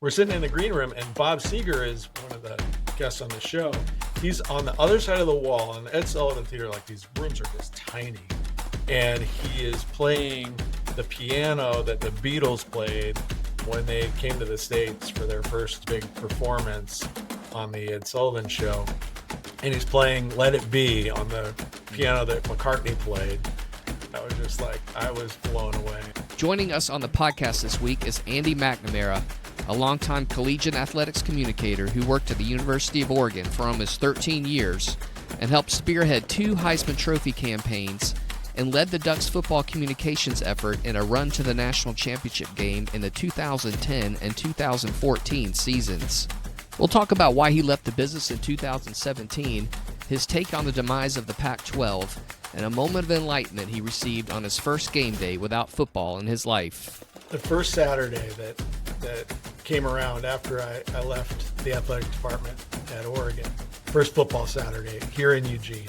We're sitting in the green room, and Bob Seger is one of the guests on the show. He's on the other side of the wall in the Ed Sullivan Theater. Like, these rooms are just tiny. And he is playing the piano that the Beatles played when they came to the States for their first big performance on the Ed Sullivan Show. And he's playing Let It Be on the piano that McCartney played. I was just like, I was blown away. Joining us on the podcast this week is Andy McNamara, a longtime collegiate athletics communicator who worked at the University of Oregon for almost 13 years and helped spearhead 2 Heisman Trophy campaigns and led the Ducks football communications effort in a run to the national championship game in the 2010 and 2014 seasons. We'll talk about why he left the business in 2017, his take on the demise of the Pac-12, and a moment of enlightenment he received on his first game day without football in his life. The first Saturday that came around after I left the athletic department at Oregon, first football Saturday here in Eugene,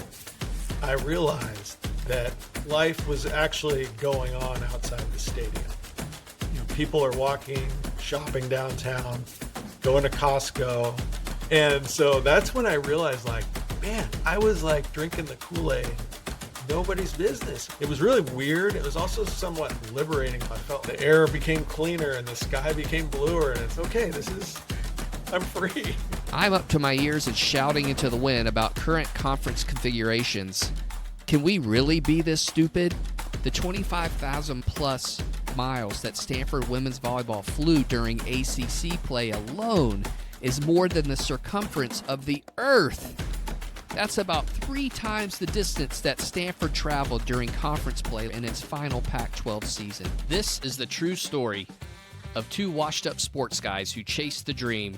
I realized that life was actually going on outside the stadium. You know, people are walking, shopping downtown, going to Costco. And so that's when I realized, like, man, I was like drinking the Kool-Aid. Nobody's business. It was really weird. It was also somewhat liberating. I felt the air became cleaner and the sky became bluer, and it's okay. I'm free. I'm up to my ears in shouting into the wind about current conference configurations. Can we really be this stupid? The 25,000 plus miles that Stanford women's volleyball flew during ACC play alone is more than the circumference of the earth. That's about 3 times the distance that Stanford traveled during conference play in its final Pac-12 season. This is the true story of 2 washed-up sports guys who chased the dream,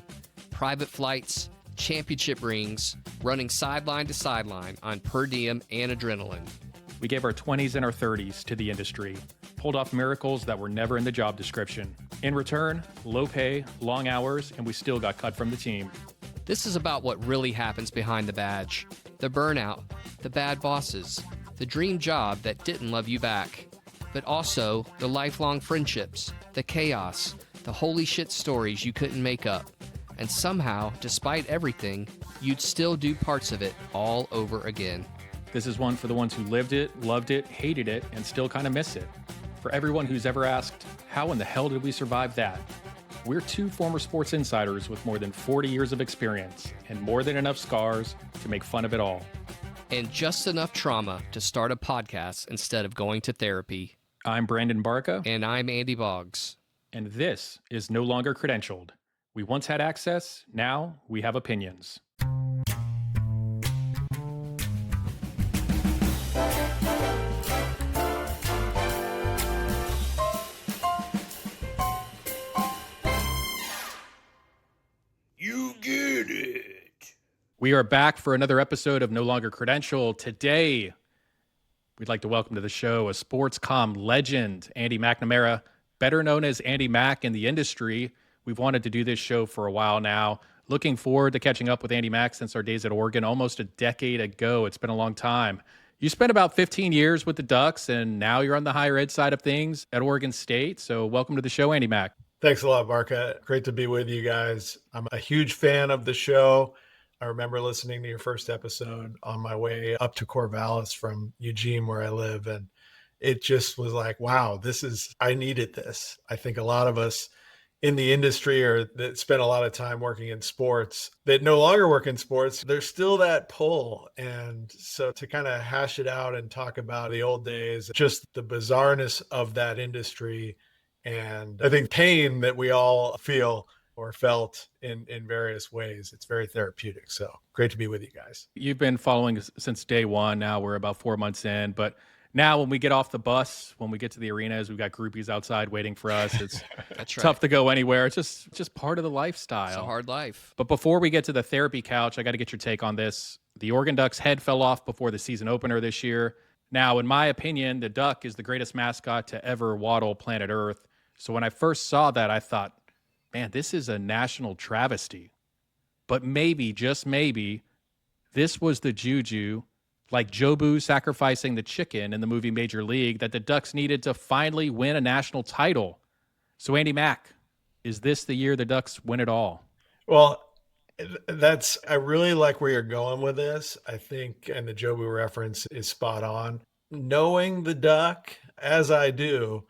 private flights, championship rings, running sideline to sideline on per diem and adrenaline. We gave our 20s and our 30s to the industry, pulled off miracles that were never in the job description. In return, low pay, long hours, and we still got cut from the team. This is about what really happens behind the badge. The burnout, the bad bosses, the dream job that didn't love you back, but also the lifelong friendships, the chaos, the holy shit stories you couldn't make up. And somehow, despite everything, you'd still do parts of it all over again. This is one for the ones who lived it, loved it, hated it, and still kind of miss it. For everyone who's ever asked, how in the hell did we survive that? We're 2 former sports insiders with more than 40 years of experience and more than enough scars to make fun of it all. And just enough trauma to start a podcast instead of going to therapy. I'm Brandon Barca. And I'm Andy Boggs. And this is No Longer Credentialed. We once had access, now we have opinions. We are back for another episode of No Longer Credentialed. Today, we'd like to welcome to the show a sports comm legend, Andy McNamara, better known as Andy Mac in the industry. We've wanted to do this show for a while now. Looking forward to catching up with Andy Mac since our days at Oregon almost a decade ago. It's been a long time. You spent about 15 years with the Ducks, and now you're on the higher ed side of things at Oregon State. So welcome to the show, Andy Mac. Thanks a lot, Barca. Great to be with you guys. I'm a huge fan of the show. I remember listening to your first episode on my way up to Corvallis from Eugene, where I live. And it just was like, wow, I needed this. I think a lot of us in the industry or that spend a lot of time working in sports that no longer work in sports, there's still that pull. And so to kind of hash it out and talk about the old days, just the bizarreness of that industry, and I think pain that we all feel or felt in various ways. It's very therapeutic. So great to be with you guys. You've been following us since day one. Now we're about 4 months in, but now when we get off the bus, when we get to the arenas, we've got groupies outside waiting for us. It's That's right. Tough to go anywhere. It's just part of the lifestyle. It's a hard life. But before we get to the therapy couch, I got to get your take on this. The Oregon Ducks head fell off before the season opener this year. Now, in my opinion, the Duck is the greatest mascot to ever waddle planet Earth. So when I first saw that, I thought, man, this is a national travesty. But maybe, just maybe, this was the juju, like Jobu sacrificing the chicken in the movie Major League, that the Ducks needed to finally win a national title. So Andy Mac, Is this the year the Ducks win it all? Well, I really like where you're going with this. I think, and the Joby reference is spot on. Knowing the Duck as I do,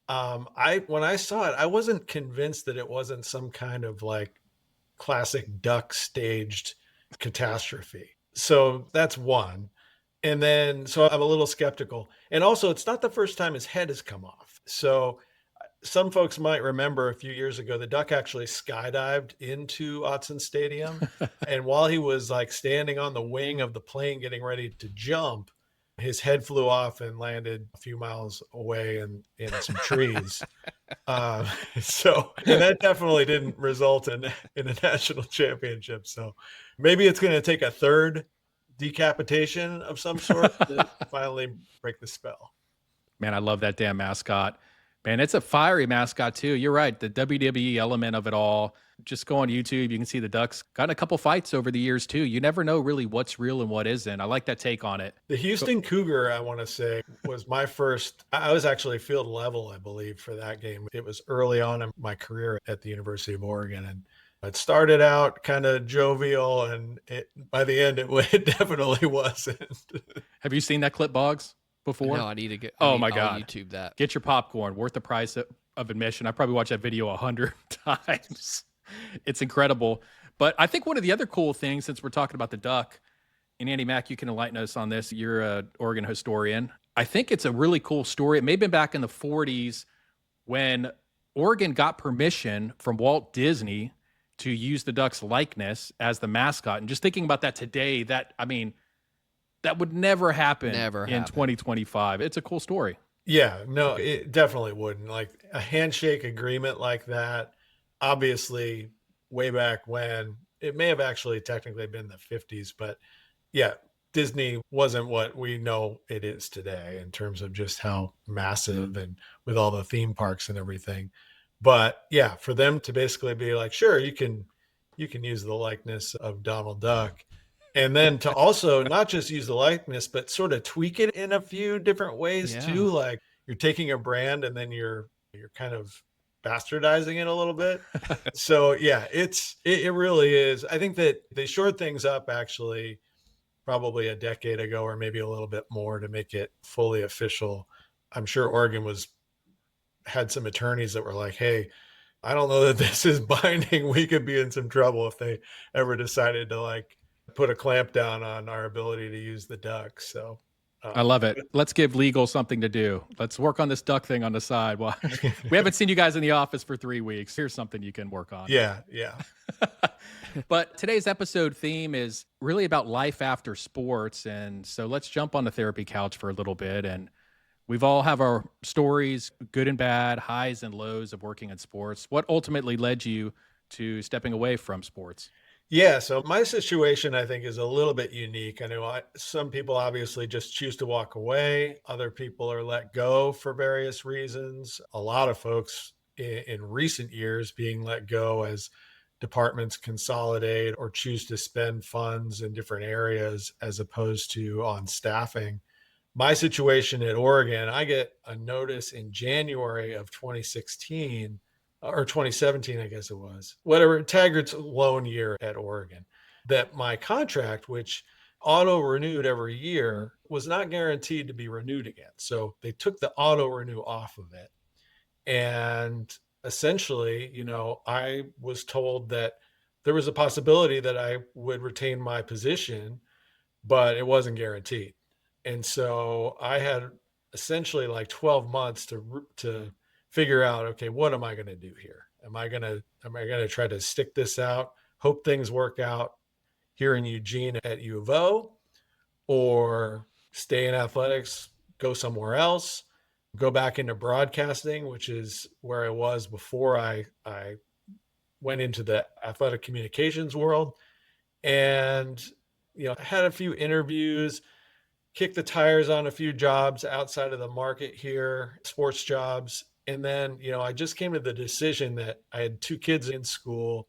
when I saw it, I wasn't convinced that it wasn't some kind of like classic Duck staged catastrophe. So that's one. And then, so I'm a little skeptical. And also, it's not the first time his head has come off. So some folks might remember a few years ago, the Duck actually skydived into Autzen Stadium. And while he was like standing on the wing of the plane getting ready to jump, his head flew off and landed a few miles away in some trees. And that definitely didn't result in a national championship. So maybe it's going to take a third decapitation of some sort to finally break the spell. Man, I love that damn mascot. Man, it's a fiery mascot too. You're right. The WWE element of it all. Just go on YouTube. You can see the Ducks got in a couple fights over the years too. You never know really what's real and what isn't. I like that take on it. The Houston Cougar, I want to say, was my first. I was actually field level, I believe, for that game. It was early on in my career at the University of Oregon. And it started out kind of jovial, and by the end, it definitely wasn't. Have you seen that clip, Boggs, before? No, I need to get. My God. I'll YouTube that. Get your popcorn. Worth the price of admission. I probably watched that video 100 times. It's incredible. But I think one of the other cool things, since we're talking about the Duck, and Andy Mack, you can enlighten us on this. You're an Oregon historian. I think it's a really cool story. It may have been back in the 40s when Oregon got permission from Walt Disney to use the Ducks' likeness as the mascot. And just thinking about that today, that would never happen in 2025. It's a cool story. Yeah, no, it definitely wouldn't. Like a handshake agreement like that, obviously, way back when, it may have actually technically been the 50s, but yeah, Disney wasn't what we know it is today in terms of just how massive and with all the theme parks and everything. But yeah, for them to basically be like, sure, you can use the likeness of Donald Duck. And then to also not just use the likeness, but sort of tweak it in a few different ways too. Like you're taking a brand and then you're kind of bastardizing it a little bit. So yeah, it really is. I think that they shored things up actually probably a decade ago or maybe a little bit more to make it fully official. I'm sure Oregon had some attorneys that were like, hey, I don't know that this is binding. We could be in some trouble if they ever decided to like put a clamp down on our ability to use the Duck. So I love it. Let's give legal something to do. Let's work on this Duck thing on the side. Well, we haven't seen you guys in the office for 3 weeks. Here's something you can work on. Yeah. But today's episode theme is really about life after sports. And so let's jump on the therapy couch for a little bit. And we've all have our stories, good and bad, highs and lows of working in sports. What ultimately led you to stepping away from sports? Yeah, so my situation, I think, is a little bit unique. I know some people obviously just choose to walk away. Other people are let go for various reasons. A lot of folks in recent years being let go as departments consolidate or choose to spend funds in different areas as opposed to on staffing. My situation at Oregon, I get a notice in January of 2016 or 2017, I guess it was, whatever, Taggart's loan year at Oregon, that my contract, which auto renewed every year, was not guaranteed to be renewed again. So they took the auto renew off of it. And essentially, I was told that there was a possibility that I would retain my position, but it wasn't guaranteed. And so I had essentially like 12 months to figure out, okay, what am I going to do here? Am I going to try to stick this out, hope things work out here in Eugene at U of O, or stay in athletics, go somewhere else, go back into broadcasting, which is where I was before I went into the athletic communications world. And, I had a few interviews, kicked the tires on a few jobs outside of the market here, sports jobs. And then, I just came to the decision that I had 2 kids in school.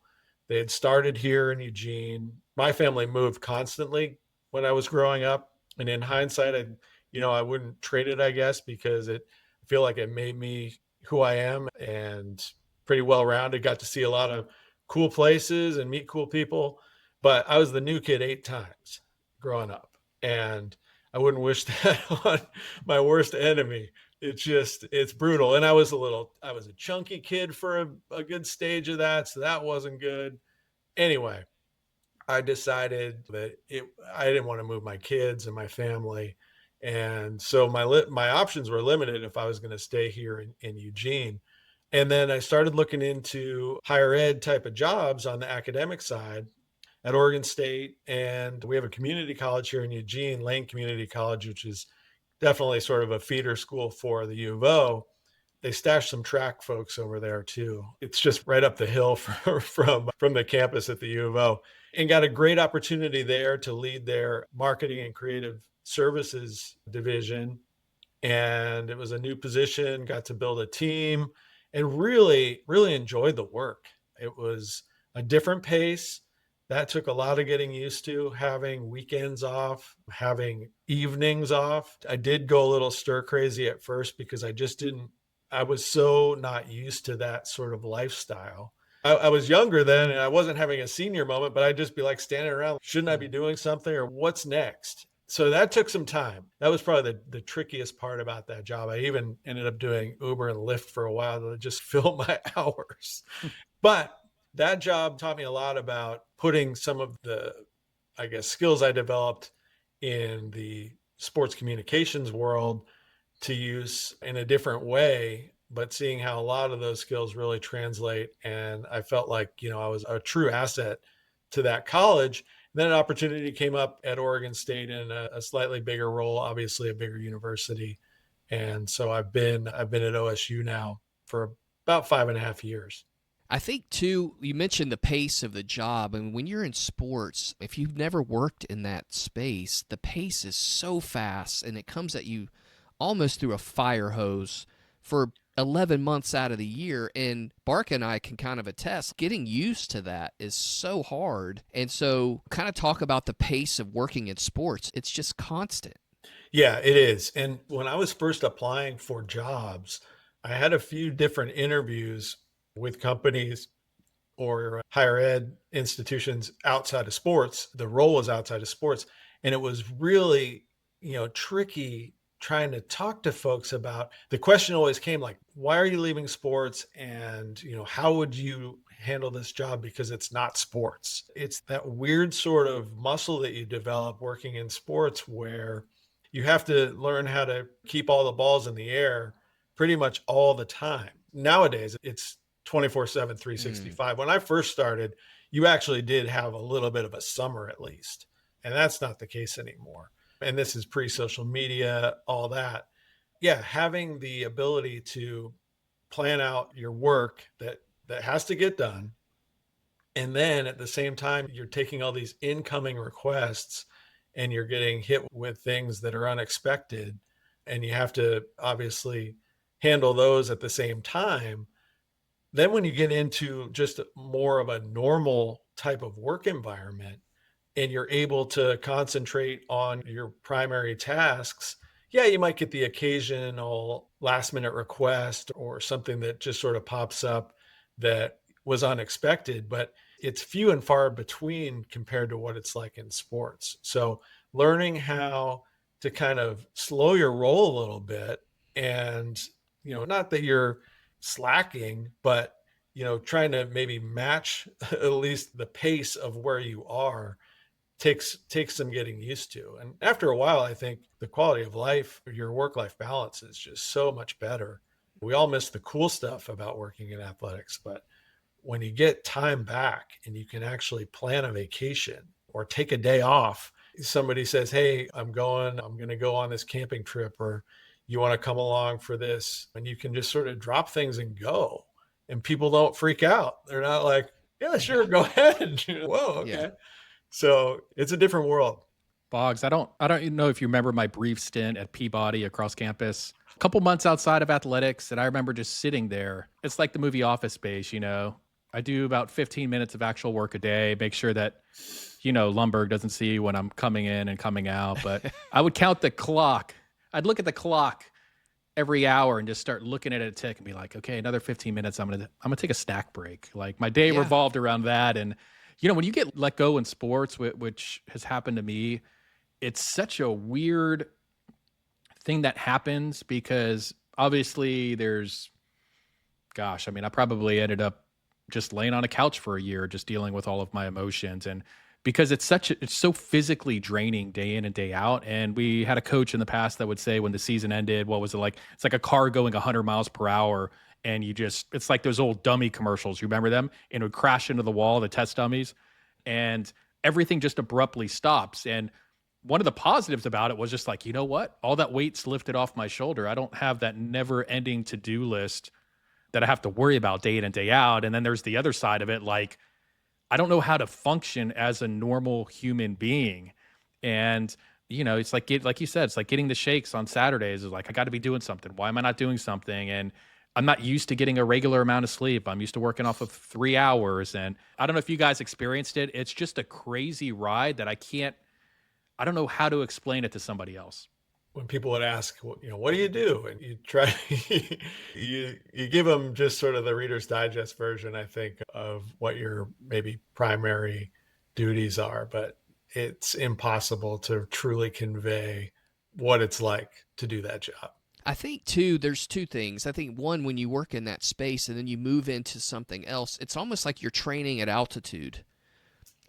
They had started here in Eugene. My family moved constantly when I was growing up. And in hindsight, I wouldn't trade it, I guess, because I feel like it made me who I am. And pretty well-rounded, got to see a lot of cool places and meet cool people. But I was the new kid 8 times growing up. And I wouldn't wish that on my worst enemy. It's brutal. And I was a chunky kid for a good stage of that. So that wasn't good. Anyway, I decided that I didn't want to move my kids and my family. And so my options were limited if I was going to stay here in Eugene. And then I started looking into higher ed type of jobs on the academic side at Oregon State. And we have a community college here in Eugene, Lane Community College, which is definitely sort of a feeder school for the U of O. They stashed some track folks over there too. It's just right up the hill from the campus at the U of O, and got a great opportunity there to lead their marketing and creative services division. And it was a new position, got to build a team, and really, really enjoyed the work. It was a different pace. That took a lot of getting used to, having weekends off, having evenings off. I did go a little stir crazy at first because I was so not used to that sort of lifestyle. I was younger then and I wasn't having a senior moment, but I'd just be like standing around, shouldn't I be doing something, or what's next? So that took some time. That was probably the trickiest part about that job. I even ended up doing Uber and Lyft for a while to just fill my hours. But that job taught me a lot about putting some of the, I guess, skills I developed in the sports communications world to use in a different way, but seeing how a lot of those skills really translate. And I felt like, I was a true asset to that college. And then an opportunity came up at Oregon State in a slightly bigger role, obviously a bigger university. And so I've been at OSU now for about 5.5 years. I think, too, you mentioned the pace of the job. And when you're in sports, if you've never worked in that space, the pace is so fast and it comes at you almost through a fire hose for 11 months out of the year. And Bark and I can kind of attest, getting used to that is so hard. And so kind of talk about the pace of working in sports. It's just constant. Yeah, it is. And when I was first applying for jobs, I had a few different interviews with companies or higher ed institutions outside of sports. The role was outside of sports. And it was really, tricky trying to talk to folks about, the question always came like, why are you leaving sports? And, how would you handle this job? Because it's not sports. It's that weird sort of muscle that you develop working in sports where you have to learn how to keep all the balls in the air pretty much all the time. Nowadays, it's 24/7, 365. When I first started, you actually did have a little bit of a summer at least. And that's not the case anymore. And this is pre-social media, all that. Yeah, having the ability to plan out your work that has to get done. And then at the same time, you're taking all these incoming requests and you're getting hit with things that are unexpected. And you have to obviously handle those at the same time. Then when you get into just more of a normal type of work environment and you're able to concentrate on your primary tasks, yeah, you might get the occasional last minute request or something that just sort of pops up that was unexpected, but it's few and far between compared to what it's like in sports. So learning how to kind of slow your roll a little bit and, not that you're slacking, but, trying to maybe match at least the pace of where you are takes some getting used to. And after a while, I think the quality of life, your work-life balance is just so much better. We all miss the cool stuff about working in athletics, but when you get time back and you can actually plan a vacation or take a day off, somebody says, hey, I'm going to go on this camping trip, or you want to come along for this, and you can just sort of drop things and go, and people don't freak out. They're not like, yeah, sure, go ahead. Whoa, okay. Yeah. So it's a different world. Boggs, I don't even know if you remember my brief stint at Peabody across campus, a couple months outside of athletics. And I remember just sitting there. It's like the movie Office Space, I do about 15 minutes of actual work a day, make sure that, Lumberg doesn't see when I'm coming in and coming out. But I would count the clock. I'd look at the clock every hour and just start looking at a tick and be like, okay, another 15 minutes. I'm gonna take a snack break. Like my day Yeah. revolved around that. And when you get let go in sports, which has happened to me, it's such a weird thing that happens because obviously I probably ended up just laying on a couch for a year, just dealing with all of my emotions. And because it's so physically draining day in and day out. And we had a coach in the past that would say when the season ended, what was it like? It's like a car going 100 miles per hour. And it's like those old dummy commercials. You remember them? And it would crash into the wall, the test dummies. And everything just abruptly stops. And one of the positives about it was just like, you know what? All that weight's lifted off my shoulder. I don't have that never ending to-do list that I have to worry about day in and day out. And then there's the other side of it. Like, I don't know how to function as a normal human being. And, it's like, like you said, it's like getting the shakes on Saturdays is like, I got to be doing something. Why am I not doing something? And I'm not used to getting a regular amount of sleep. I'm used to working off of 3 hours. And I don't know if you guys experienced it. It's just a crazy ride that I don't know how to explain it to somebody else. When people would ask, what do you do? And you try, you give them just sort of the Reader's Digest version, I think, of what your maybe primary duties are, but it's impossible to truly convey what it's like to do that job. I think, too, there's two things. I think, one, when you work in that space and then you move into something else, it's almost like you're training at altitude.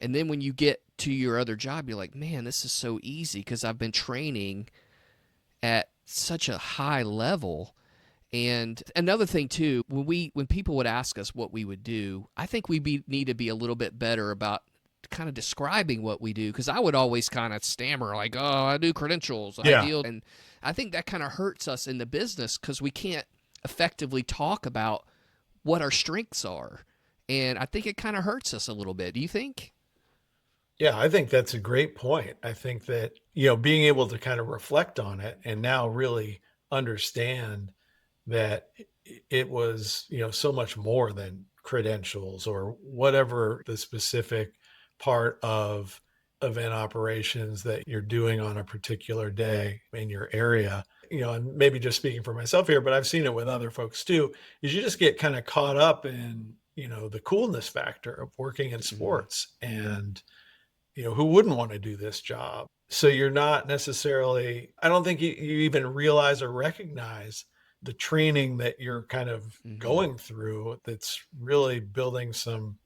And then when you get to your other job, you're like, man, this is so easy because I've been training at such a high level. And another thing, too, when people would ask us what we would do, I think we need to be a little bit better about kind of describing what we do, because I would always kind of stammer like, oh, I do credentials. Yeah. I deal. And I think that kind of hurts us in the business because we can't effectively talk about what our strengths are. And I think it kind of hurts us a little bit. Do you think? Yeah, I think that's a great point. I think that, being able to kind of reflect on it and now really understand that it was, so much more than credentials or whatever the specific part of event operations that you're doing on a particular day in your area. And maybe just speaking for myself here, but I've seen it with other folks too, is you just get kind of caught up in, the coolness factor of working in sports. And who wouldn't want to do this job? So you're not necessarily, I don't think you even realize or recognize the training that you're kind of going through that's really building some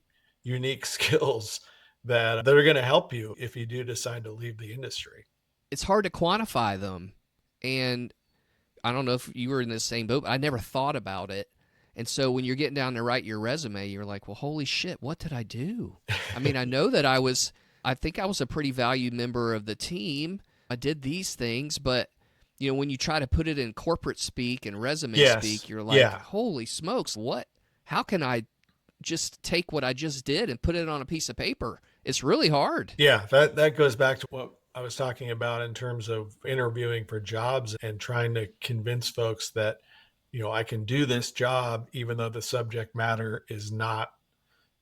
unique skills that are going to help you if you do decide to leave the industry. It's hard to quantify them. And I don't know if you were in the same boat, but I never thought about it. And so when you're getting down to write your resume, you're like, well, holy shit, what did I do? I mean, I know that I think I was a pretty valued member of the team. I did these things, but when you try to put it in corporate speak and resume speak, you're like, holy smokes, what? How can I just take what I just did and put it on a piece of paper? It's really hard. Yeah, that goes back to what I was talking about in terms of interviewing for jobs and trying to convince folks that, I can do this job even though the subject matter is not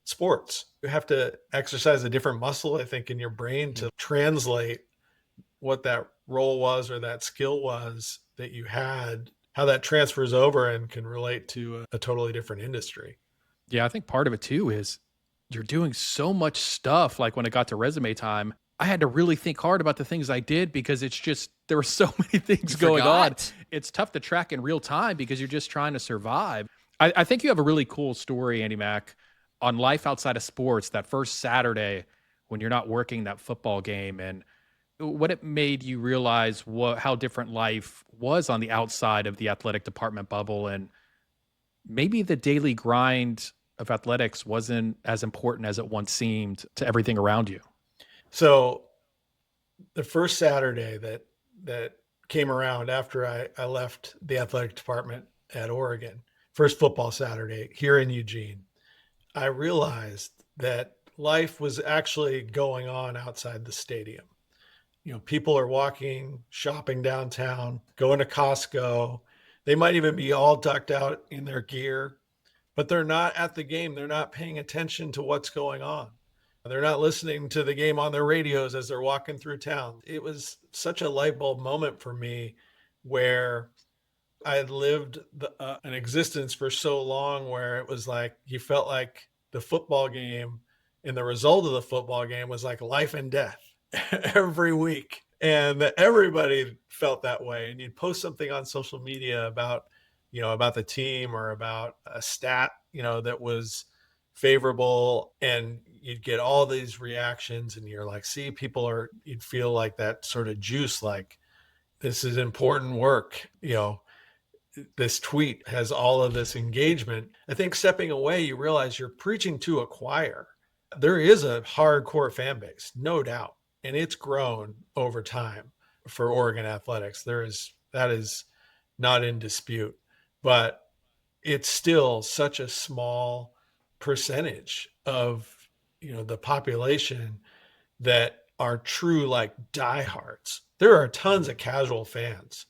sports. You have to exercise a different muscle, I think, in your brain to translate what that role was or that skill was that you had, how that transfers over and can relate to a totally different industry. Yeah, I think part of it too is you're doing so much stuff. Like when it got to resume time, I had to really think hard about the things I did because it's just, there were so many things going on. It's tough to track in real time because you're just trying to survive. I think you have a really cool story, Andy Mac, on life outside of sports, that first Saturday when you're not working that football game, and what it made you realize how different life was on the outside of the athletic department bubble, and maybe the daily grind of athletics wasn't as important as it once seemed to everything around you. So the first Saturday that came around after I left the athletic department at Oregon, first football Saturday here in Eugene, I realized that life was actually going on outside the stadium. People are walking, shopping downtown, going to Costco. They might even be all ducked out in their gear, but they're not at the game. They're not paying attention to what's going on. They're not listening to the game on their radios as they're walking through town. It was such a light bulb moment for me where I had lived an existence for so long where it was like you felt like the football game and the result of the football game was like life and death every week. And that everybody felt that way. And you'd post something on social media about, about the team or about a stat, that was favorable, and you'd get all these reactions, and you're like, see, you'd feel like that sort of juice, like this is important work, this tweet has all of this engagement. I think stepping away, you realize you're preaching to a choir. There is a hardcore fan base, no doubt, and it's grown over time for Oregon athletics. That is not in dispute, but it's still such a small percentage of the population that are true like diehards. There are tons of casual fans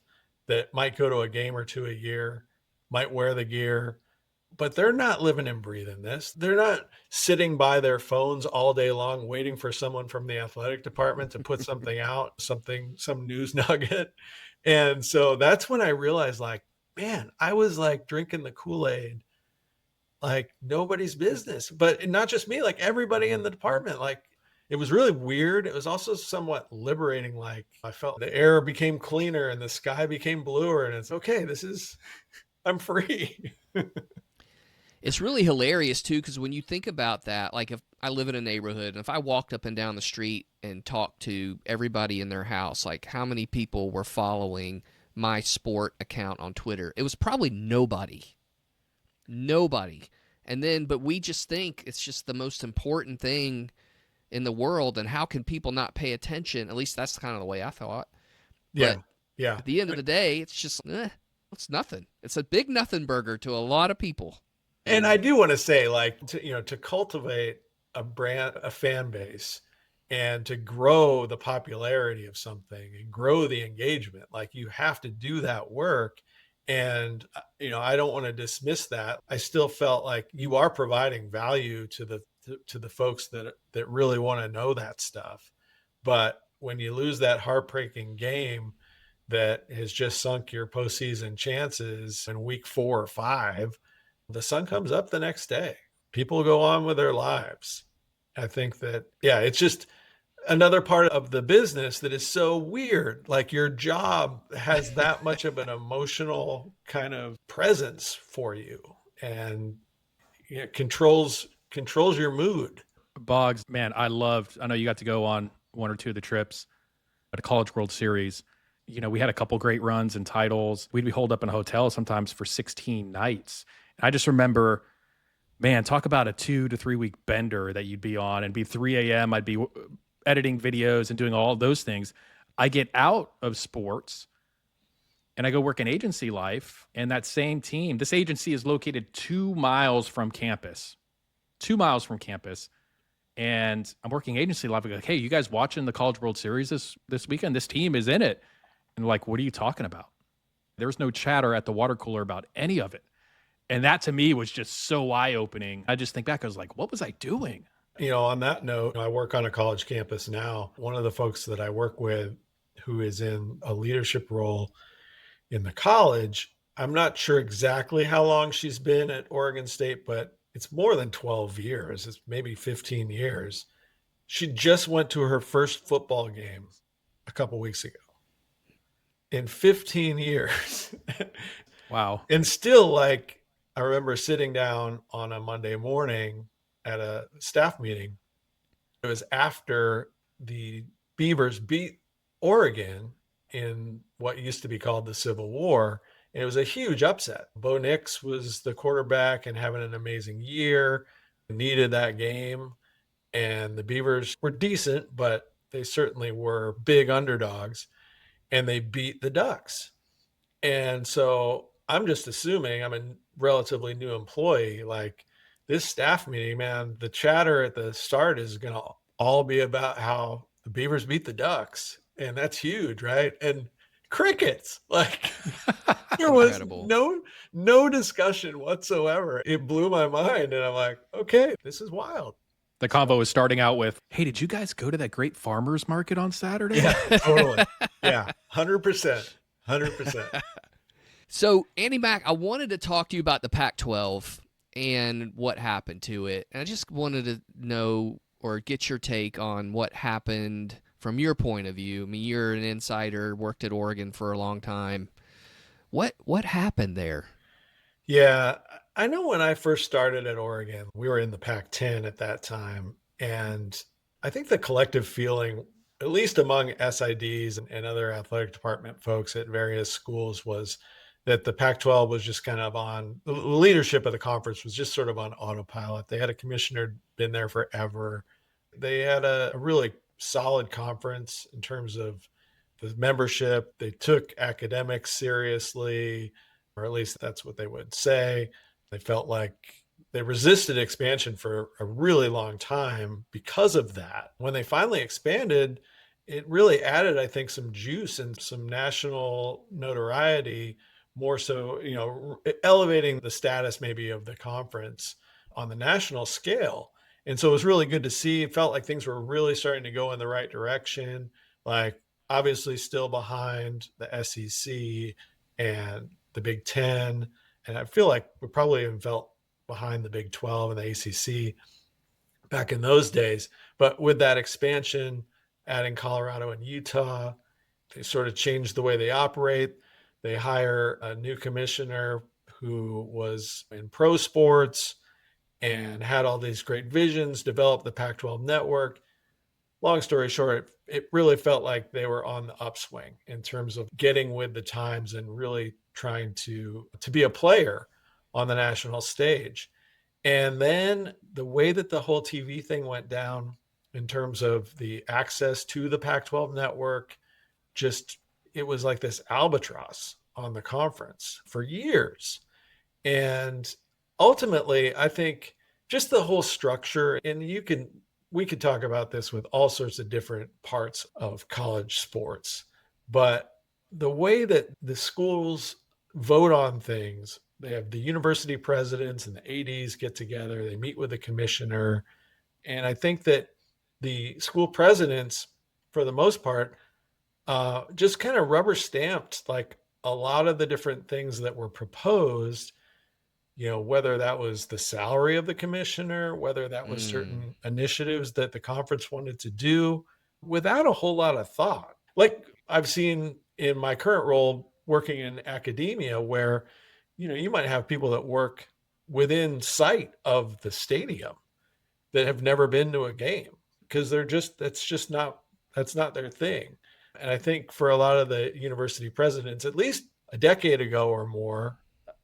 that might go to a game or two a year, might wear the gear, but they're not living and breathing this. They're not sitting by their phones all day long waiting for someone from the athletic department to put something out, some news nugget. And so that's when I realized, like, man, I was like drinking the Kool-Aid like nobody's business. But not just me, like everybody in the department. Like, it was really weird. It was also somewhat liberating. Like, I felt the air became cleaner and the sky became bluer, and it's okay. I'm free. It's really hilarious too, because when you think about that, like if I live in a neighborhood and if I walked up and down the street and talked to everybody in their house, like how many people were following my sport account on Twitter, it was probably nobody. But we just think it's just the most important thing in the world, and how can people not pay attention? At least that's kind of the way I thought. Yeah. But yeah. at the end of the day, it's just, it's nothing. It's a big nothing burger to a lot of people. And I do want to say, like, to cultivate a fan base and to grow the popularity of something and grow the engagement, like you have to do that work. And, I don't want to dismiss that. I still felt like you are providing value to the folks that really want to know that stuff. But when you lose that heartbreaking game that has just sunk your postseason chances in week 4 or 5, the sun comes up the next day. People go on with their lives. I think that, it's just another part of the business that is so weird. Like, your job has that much of an emotional kind of presence for you, and controls your mood. Boggs, man, I know you got to go on one or two of the trips at a College World Series. We had a couple great runs and titles. We'd be holed up in a hotel sometimes for 16 nights. And I just remember, man, talk about a 2 to 3 week bender that you'd be on, and be 3 a.m. I'd be editing videos and doing all those things. I get out of sports and I go work in agency life, and that same team, this agency is located 2 miles from campus. 2 miles from campus. And I'm working agency life. I go, hey, you guys watching the College World Series this weekend? This team is in it. And like, what are you talking about? There was no chatter at the water cooler about any of it. And that to me was just so eye-opening. I just think back, I was like, what was I doing? On that note, I work on a college campus now. One of the folks that I work with who is in a leadership role in the college, I'm not sure exactly how long she's been at Oregon State, but it's more than 12 years. It's maybe 15 years. She just went to her first football game a couple weeks ago. In 15 years. Wow. And still, like, I remember sitting down on a Monday morning at a staff meeting. It was after the Beavers beat Oregon in what used to be called the Civil War. And it was a huge upset. Bo Nix was the quarterback and having an amazing year, needed that game. And the Beavers were decent, but they certainly were big underdogs, and they beat the Ducks. And so I'm just assuming, I'm a relatively new employee, like, this staff meeting, man, the chatter at the start is going to all be about how the Beavers beat the Ducks. And that's huge, right? And crickets, like, there was no discussion whatsoever. It blew my mind. And I'm like, okay, this is wild. The convo was starting out with, hey, did you guys go to that great farmer's market on Saturday? Yeah, totally. Yeah, 100%. So, Andy Mack, I wanted to talk to you about the Pac-12 and what happened to it. And I just wanted to know or get your take on what happened from your point of view. I mean, you're an insider, worked at Oregon for a long time. What happened there? Yeah, I know when I first started at Oregon, we were in the Pac-10 at that time, and I think the collective feeling, at least among SIDs and other athletic department folks at various schools, was that the Pac-12 was just kind of on the leadership of the conference was just sort of on autopilot. They had a commissioner been there forever. They had a really solid conference in terms of the membership. They took academics seriously, or at least that's what they would say. They felt like they resisted expansion for a really long time because of that. When they finally expanded, it really added, I think, some juice and some national notoriety, more so, elevating the status maybe of the conference on the national scale. And so it was really good to see. It felt like things were really starting to go in the right direction. Like, obviously still behind the SEC and the Big Ten. And I feel like we probably even felt behind the Big 12 and the ACC back in those days. But with that expansion, adding Colorado and Utah, they sort of changed the way they operate. They hire a new commissioner who was in pro sports and had all these great visions, developed the Pac-12 network. Long story short, it really felt like they were on the upswing in terms of getting with the times and really trying to be a player on the national stage. And then the way that the whole TV thing went down in terms of the access to the Pac-12 network, just it was like this albatross on the conference for years. And ultimately, I think just the whole structure, and we could talk about this with all sorts of different parts of college sports, but the way that the schools vote on things, they have the university presidents and the ADs get together, they meet with the commissioner. And I think that the school presidents, for the most part, just kind of rubber stamped like a lot of the different things that were proposed, whether that was the salary of the commissioner, whether that was certain initiatives that the conference wanted to do without a whole lot of thought. Like I've seen in my current role working in academia where, you might have people that work within sight of the stadium that have never been to a game because that's not their thing. And I think for a lot of the university presidents, at least a decade ago or more,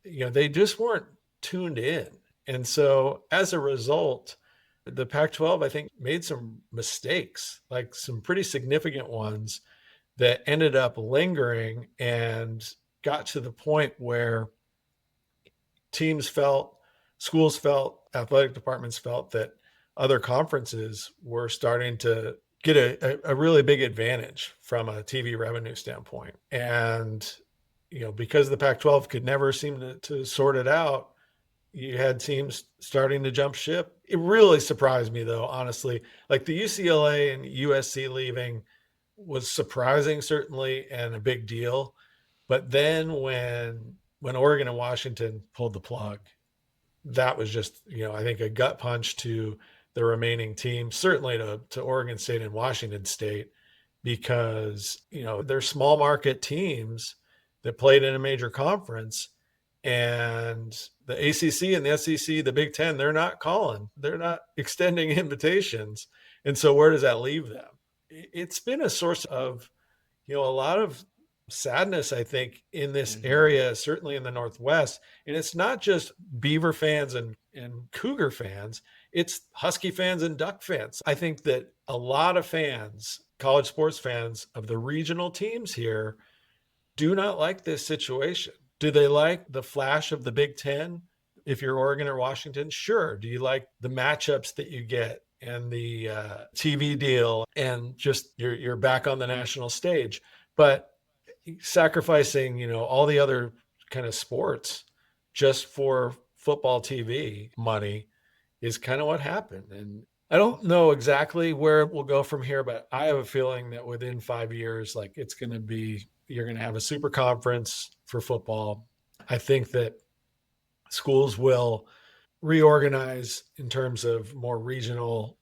they just weren't tuned in. And so as a result, the Pac-12, I think, made some mistakes, like some pretty significant ones that ended up lingering and got to the point where schools felt, athletic departments felt that other conferences were starting to get a really big advantage from a TV revenue standpoint. And, because the Pac-12 could never seem to sort it out, you had teams starting to jump ship. It really surprised me, though, honestly. Like the UCLA and USC leaving was surprising, certainly, and a big deal. But then when Oregon and Washington pulled the plug, that was just, I think a gut punch to the remaining teams, certainly to Oregon State and Washington State, because, they're small market teams that played in a major conference. And the ACC and the SEC, the Big Ten, they're not calling. They're not extending invitations. And so where does that leave them? It's been a source of, a lot of sadness, I think, in this area, certainly in the Northwest. And it's not just Beaver fans and Cougar fans. It's Husky fans and Duck fans. I think that a lot of fans, college sports fans of the regional teams here, do not like this situation. Do they like the flash of the Big Ten? If you're Oregon or Washington, sure. Do you like the matchups that you get and the TV deal and just you're back on the national stage? But sacrificing, all the other kind of sports just for football TV money is kind of what happened. And I don't know exactly where it will go from here, but I have a feeling that within 5 years, like you're going to have a super conference for football. I think that schools will reorganize in terms of more regional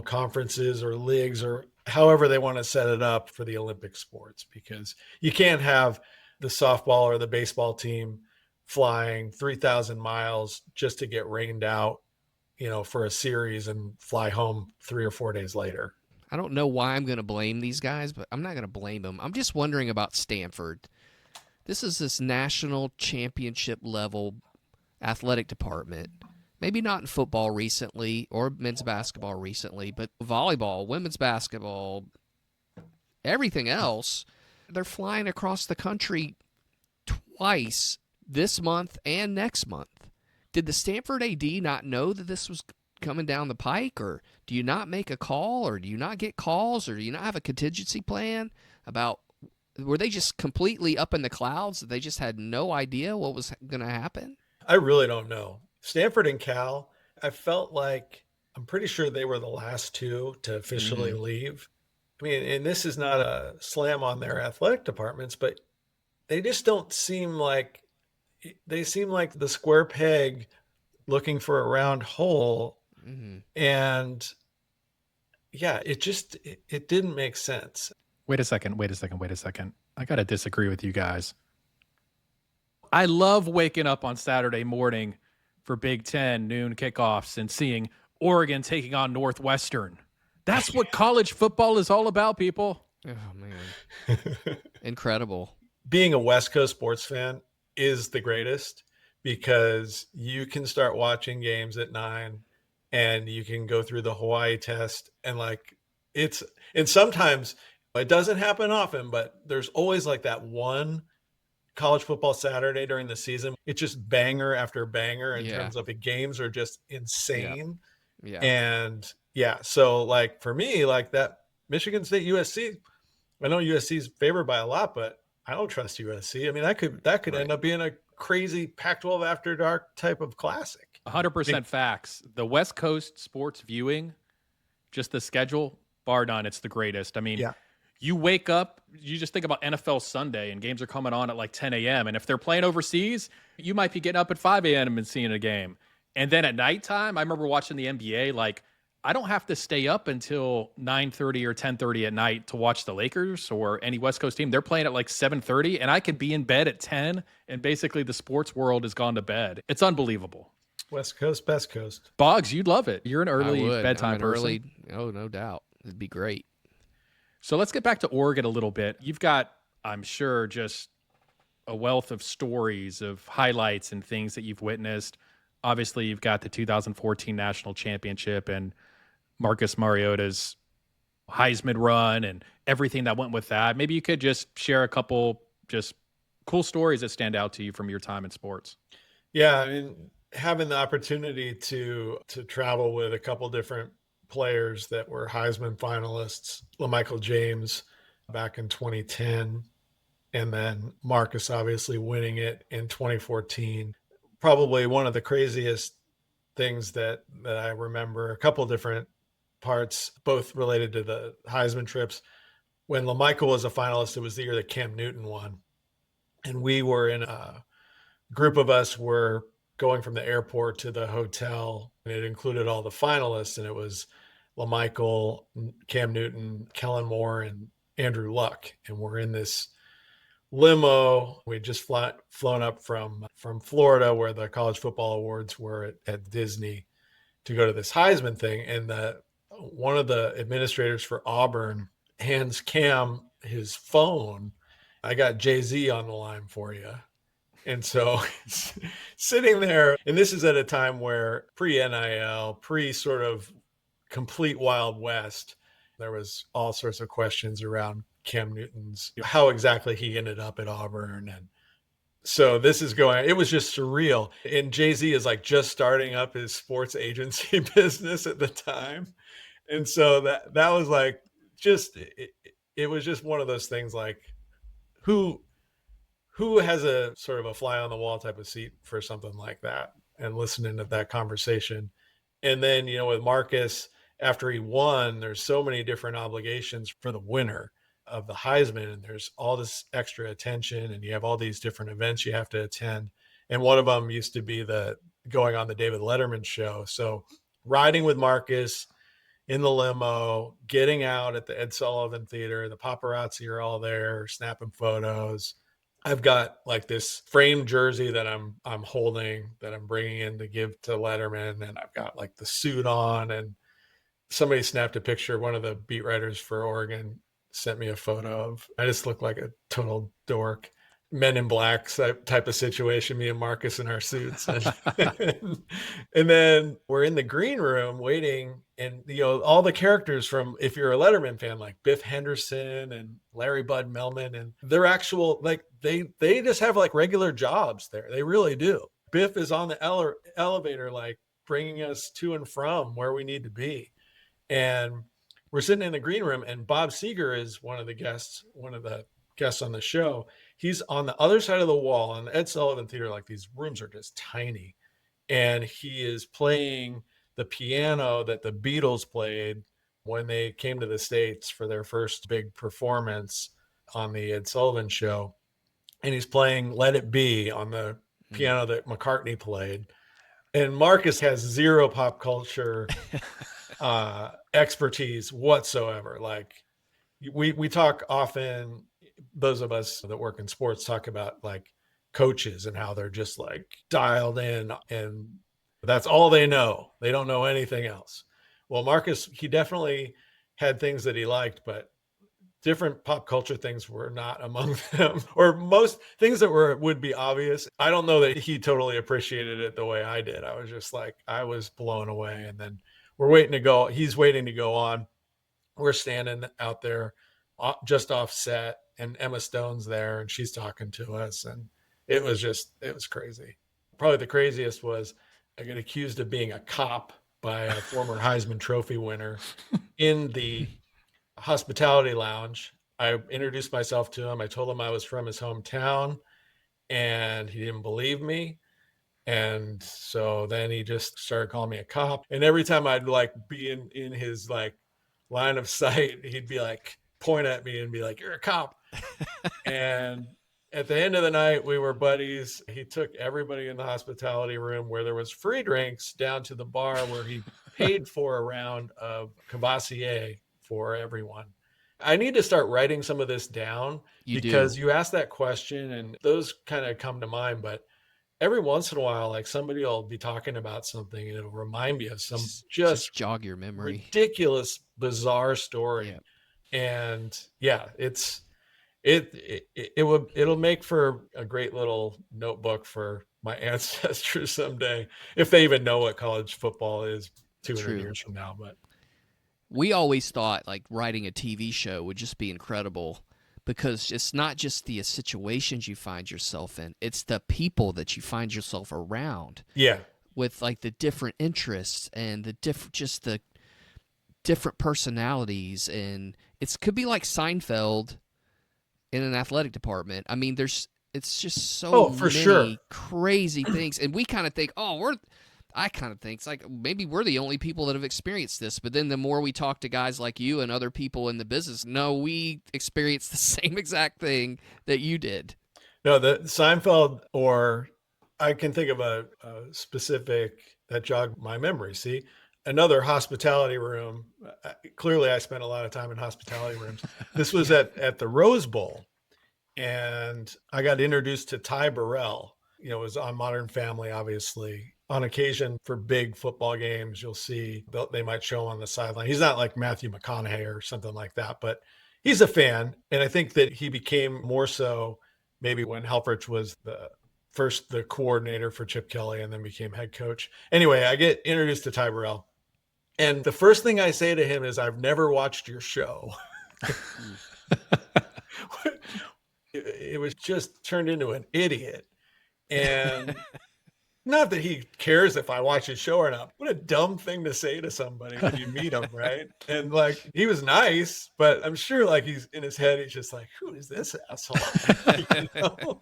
conferences or leagues or however they want to set it up for the Olympic sports, because you can't have the softball or the baseball team flying 3,000 miles just to get rained out, for a series and fly home 3 or 4 days later. I don't know why I'm going to blame these guys, but I'm not going to blame them. I'm just wondering about Stanford. This is this national championship level athletic department. Maybe not in football recently or men's basketball recently, but volleyball, women's basketball, everything else, they're flying across the country twice this month and next month. Did the Stanford AD not know that this was coming down the pike, or do you not make a call, or do you not get calls, or do you not have a contingency plan about, were they just completely up in the clouds that they just had no idea what was going to happen? I really don't know. Stanford and Cal, I felt like, I'm pretty sure they were the last two to officially leave. I mean, and this is not a slam on their athletic departments, but they just don't seem like, they seem like the square peg looking for a round hole. And yeah, it didn't make sense. Wait a second. I got to disagree with you guys. I love waking up on Saturday morning for Big Ten noon kickoffs and seeing Oregon taking on Northwestern. That's what college football is all about, people. Oh, man. Incredible. Being a West Coast sports fan is the greatest, because you can start watching games at 9 and you can go through the Hawaii test, and and sometimes it doesn't happen often, but there's always like that one college football Saturday during the season. It's just banger after banger in terms of the games are just insane. Yeah. And so like for me, like that Michigan State USC, I know USC is favored by a lot, but I don't trust USC. I mean, that could end up being a crazy Pac-12 after dark type of classic. 100% facts. The West Coast sports viewing, just the schedule, bar none, it's the greatest. I mean, you wake up, you just think about NFL Sunday, and games are coming on at like 10 a.m. And if they're playing overseas, you might be getting up at 5 a.m. and seeing a game. And then at nighttime, I remember watching the NBA, like, I don't have to stay up until 9:30 or 10:30 at night to watch the Lakers or any West Coast team. They're playing at like 7:30, and I could be in bed at 10, and basically the sports world has gone to bed. It's unbelievable. West Coast, best coast. Boggs, you'd love it. You're an early bedtime person. Oh, no doubt. It'd be great. So let's get back to Oregon a little bit. You've got, I'm sure, just a wealth of stories of highlights and things that you've witnessed. Obviously, you've got the 2014 National Championship and Marcus Mariota's Heisman run and everything that went with that. Maybe you could just share a couple just cool stories that stand out to you from your time in sports. Yeah, I mean, having the opportunity to travel with a couple different players that were Heisman finalists, LaMichael James back in 2010, and then Marcus obviously winning it in 2014. Probably one of the craziest things that I remember, a couple different parts, both related to the Heisman trips. When LaMichael was a finalist, it was the year that Cam Newton won. And we were in a group of us were going from the airport to the hotel, and it included all the finalists, and it was LaMichael, Cam Newton, Kellen Moore, and Andrew Luck. And we're in this limo. We just flown up from Florida, where the college football awards were at Disney, to go to this Heisman thing. And one of the administrators for Auburn hands Cam his phone. I got Jay-Z on the line for you. And so sitting there, and this is at a time where pre-NIL, sort of complete Wild West, there was all sorts of questions around Cam Newton's, how exactly he ended up at Auburn. And so this is it was just surreal. And Jay-Z is like just starting up his sports agency business at the time. And so that was like, it was just one of those things, like who has a sort of a fly on the wall type of seat for something like that, and listening to that conversation. And then, with Marcus, after he won, there's so many different obligations for the winner. of the Heisman, and there's all this extra attention, and you have all these different events you have to attend. And one of them used to be the going on the David Letterman show. So riding with Marcus in the limo, getting out at the Ed Sullivan Theater, the paparazzi are all there snapping photos. I've got like this framed jersey that I'm holding, that I'm bringing in to give to Letterman, and I've got like the suit on, and somebody snapped a picture. One of the beat writers for Oregon sent me a photo of, I just look like a total dork. Men in Black type of situation, me and Marcus in our suits. And then we're in the green room waiting, and all the characters from, if you're a Letterman fan, like Biff Henderson and Larry Bud Melman, and they're actual, like they just have like regular jobs there. They really do. Biff is on the elevator, like bringing us to and from where we need to be. And we're sitting in the green room, and Bob Seger is one of the guests on the show. He's on the other side of the wall on the Ed Sullivan Theater. Like, these rooms are just tiny. And he is playing the piano that the Beatles played when they came to the States for their first big performance on the Ed Sullivan show. And he's playing Let It Be on the piano that McCartney played. And Marcus has zero pop culture expertise whatsoever. Like, we talk often, those of us that work in sports talk about like coaches and how they're just like dialed in, and that's all they know. They don't know anything else. Well, Marcus, he definitely had things that he liked, but different pop culture things were not among them, or most things that would be obvious. I don't know that he totally appreciated it the way I did. I was just like, I was blown away. And then we're waiting to go. He's waiting to go on. We're standing out there just off set, and Emma Stone's there, and she's talking to us. And it was crazy. Probably the craziest was I got accused of being a cop by a former Heisman Trophy winner in the hospitality lounge. I introduced myself to him. I told him I was from his hometown, and he didn't believe me. And so then he just started calling me a cop. And every time I'd like be in his like line of sight, he'd be like, point at me and be like, "You're a cop." And at the end of the night, we were buddies. He took everybody in the hospitality room where there was free drinks down to the bar where he paid for a round of Cavassier for everyone. I need to start writing some of this down because you asked that question and those kind of come to mind. But every once in a while, like somebody will be talking about something and it'll remind me of some just jog your memory, ridiculous, bizarre story. Yeah. And yeah, it'll make for a great little notebook for my ancestors someday, if they even know what college football is 200 years from now. But we always thought like writing a TV show would just be incredible, because it's not just the situations you find yourself in, it's the people that you find yourself around. Yeah. With like the different interests and the different personalities, and it could be like Seinfeld in an athletic department. I mean, it's just so many crazy things, and we kind of think, I kind of think it's like maybe we're the only people that have experienced this. But then the more we talk to guys like you and other people in the business, no, we experienced the same exact thing that you did. No, the Seinfeld, or I can think of a specific that jogged my memory. See, another hospitality room. Clearly, I spent a lot of time in hospitality rooms. This was at the Rose Bowl, and I got introduced to Ty Burrell. It was on Modern Family, obviously. On occasion for big football games, you'll see they might show him on the sideline. He's not like Matthew McConaughey or something like that, but he's a fan. And I think that he became more so maybe when Helfrich was the coordinator for Chip Kelly and then became head coach. Anyway, I get introduced to Ty Burrell. And the first thing I say to him is, "I've never watched your show." It was just turned into an idiot. And not that he cares if I watch his show or not. What a dumb thing to say to somebody when you meet him, right? And like, he was nice, but I'm sure like he's in his head, he's just like, "Who is this asshole?"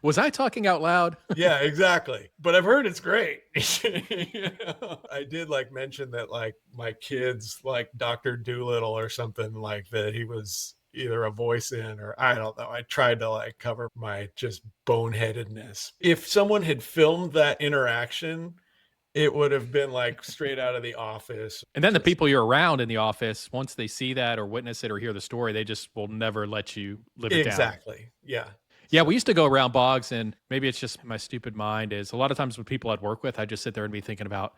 Was I talking out loud? Yeah, exactly. But I've heard it's great. I did like mention that like my kids like Dr. Doolittle or something like that. He was either a voice in, or I don't know. I tried to like cover my just boneheadedness. If someone had filmed that interaction, it would have been like straight out of The Office. And then the Just people you're around in the office, once they see that or witness it or hear the story, they just will never let you live it down. exactly. Yeah. Yeah, So, we used to go around Boggs, and maybe it's just my stupid mind is a lot of times with people I'd work with, I just sit there and be thinking about,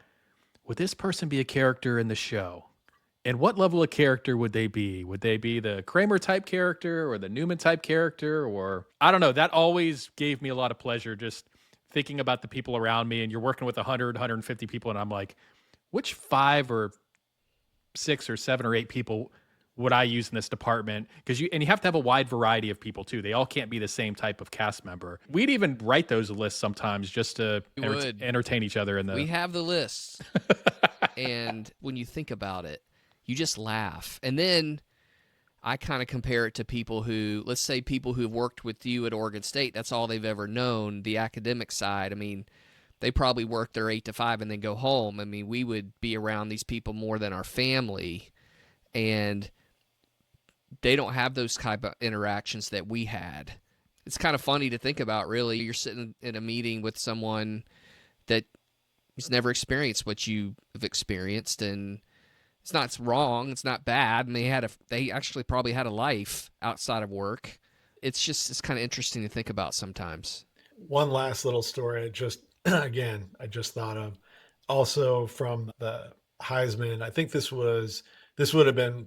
would this person be a character in the show? And what level of character would they be? Would they be the Kramer type character or the Newman type character? Or I don't know. That always gave me a lot of pleasure just thinking about the people around me. And you're working with 100, 150 people. And I'm like, which 5 or 6 or 7 or 8 people would I use in this department? Because you have to have a wide variety of people too. They all can't be the same type of cast member. We'd even write those lists sometimes just to entertain each other. We have the lists. And when you think about it, you just laugh. And then I kind of compare it to people who, let's say people who've worked with you at Oregon State, that's all they've ever known, the academic side. I mean, they probably work their 8 to 5 and then go home. I mean, we would be around these people more than our family. And they don't have those type of interactions that we had. It's kind of funny to think about, really. You're sitting in a meeting with someone that has never experienced what you have experienced, and it's not wrong, it's not bad, and they actually probably had a life outside of work. It's kind of interesting to think about sometimes. one last little story. I just thought of, also from the Heisman. I think this would have been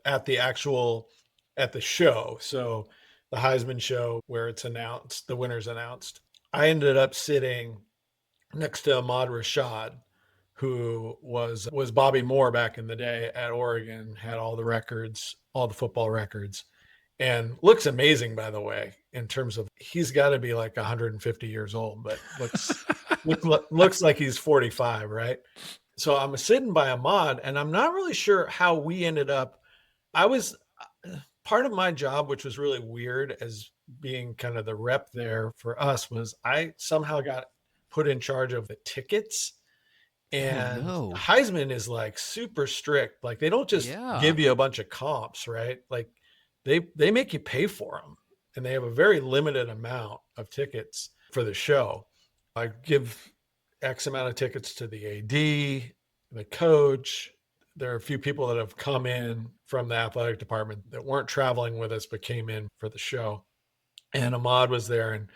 at the show. So the Heisman show where it's announced, the winner's announced. I ended up sitting next to Ahmad Rashad, who was Bobby Moore back in the day at Oregon, had all the records, all the football records, and looks amazing, by the way, in terms of, he's got to be like 150 years old, but looks like he's 45, right? So I'm sitting by Ahmad, and I'm not really sure how we ended up. I was part of my job, which was really weird as being kind of the rep there for us, was I somehow got put in charge of the tickets. And Heisman is like super strict. Like they don't just give you a bunch of comps, right? Like they make you pay for them, and they have a very limited amount of tickets for the show. I give X amount of tickets to the AD, the coach. There are a few people that have come in from the athletic department that weren't traveling with us, but came in for the show. And Ahmad was there, and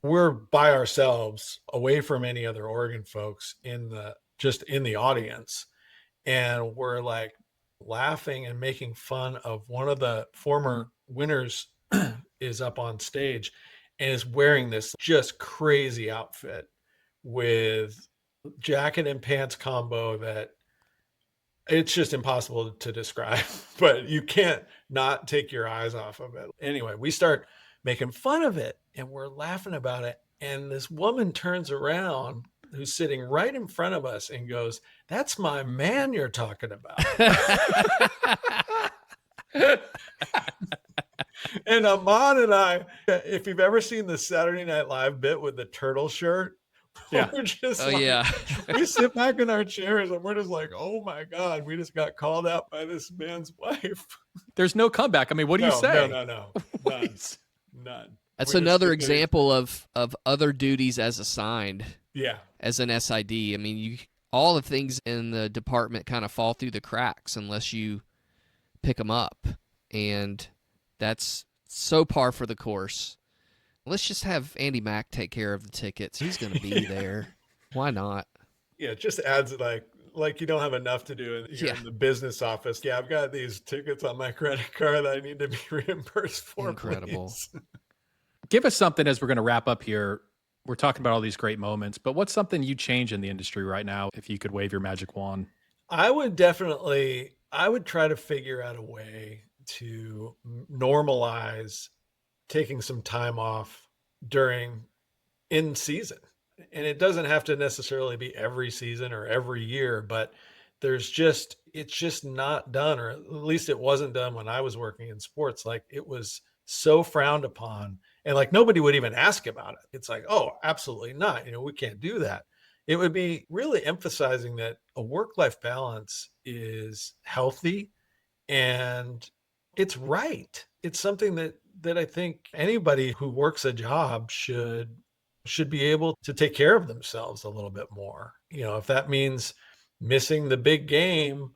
we're by ourselves, away from any other Oregon folks in the audience. And we're like laughing and making fun of one of the former winners is up on stage and is wearing this just crazy outfit with jacket and pants combo that it's just impossible to describe, but you can't not take your eyes off of it. Anyway, we start making fun of it and we're laughing about it. And this woman turns around, who's sitting right in front of us, and goes, "That's my man you're talking about." And Ahmad and I, if you've ever seen the Saturday Night Live bit with the turtle shirt, we're just we sit back in our chairs and we're just like, oh my God, we just got called out by this man's wife. There's no comeback. I mean, what do you say? No. None. That's another example of other duties as assigned. Yeah. As an SID. I mean, all the things in the department kind of fall through the cracks unless you pick them up. And that's so par for the course. Let's just have Andy Mack take care of the tickets. He's going to be there. Why not? Yeah, it just adds like you don't have enough to do in the business office. Yeah, I've got these tickets on my credit card that I need to be reimbursed for. Incredible. Please. Give us something as we're going to wrap up here. We're talking about all these great moments, but what's something you change in the industry right now if you could wave your magic wand? I would try to figure out a way to normalize taking some time off in season. And it doesn't have to necessarily be every season or every year, but it's just not done, or at least it wasn't done when I was working in sports. Like, it was so frowned upon, and like nobody would even ask about it. It's like, oh, absolutely not. We can't do that. It would be really emphasizing that a work-life balance is healthy and it's right. it's something that I think anybody who works a job should be able to take care of themselves a little bit more. If that means missing the big game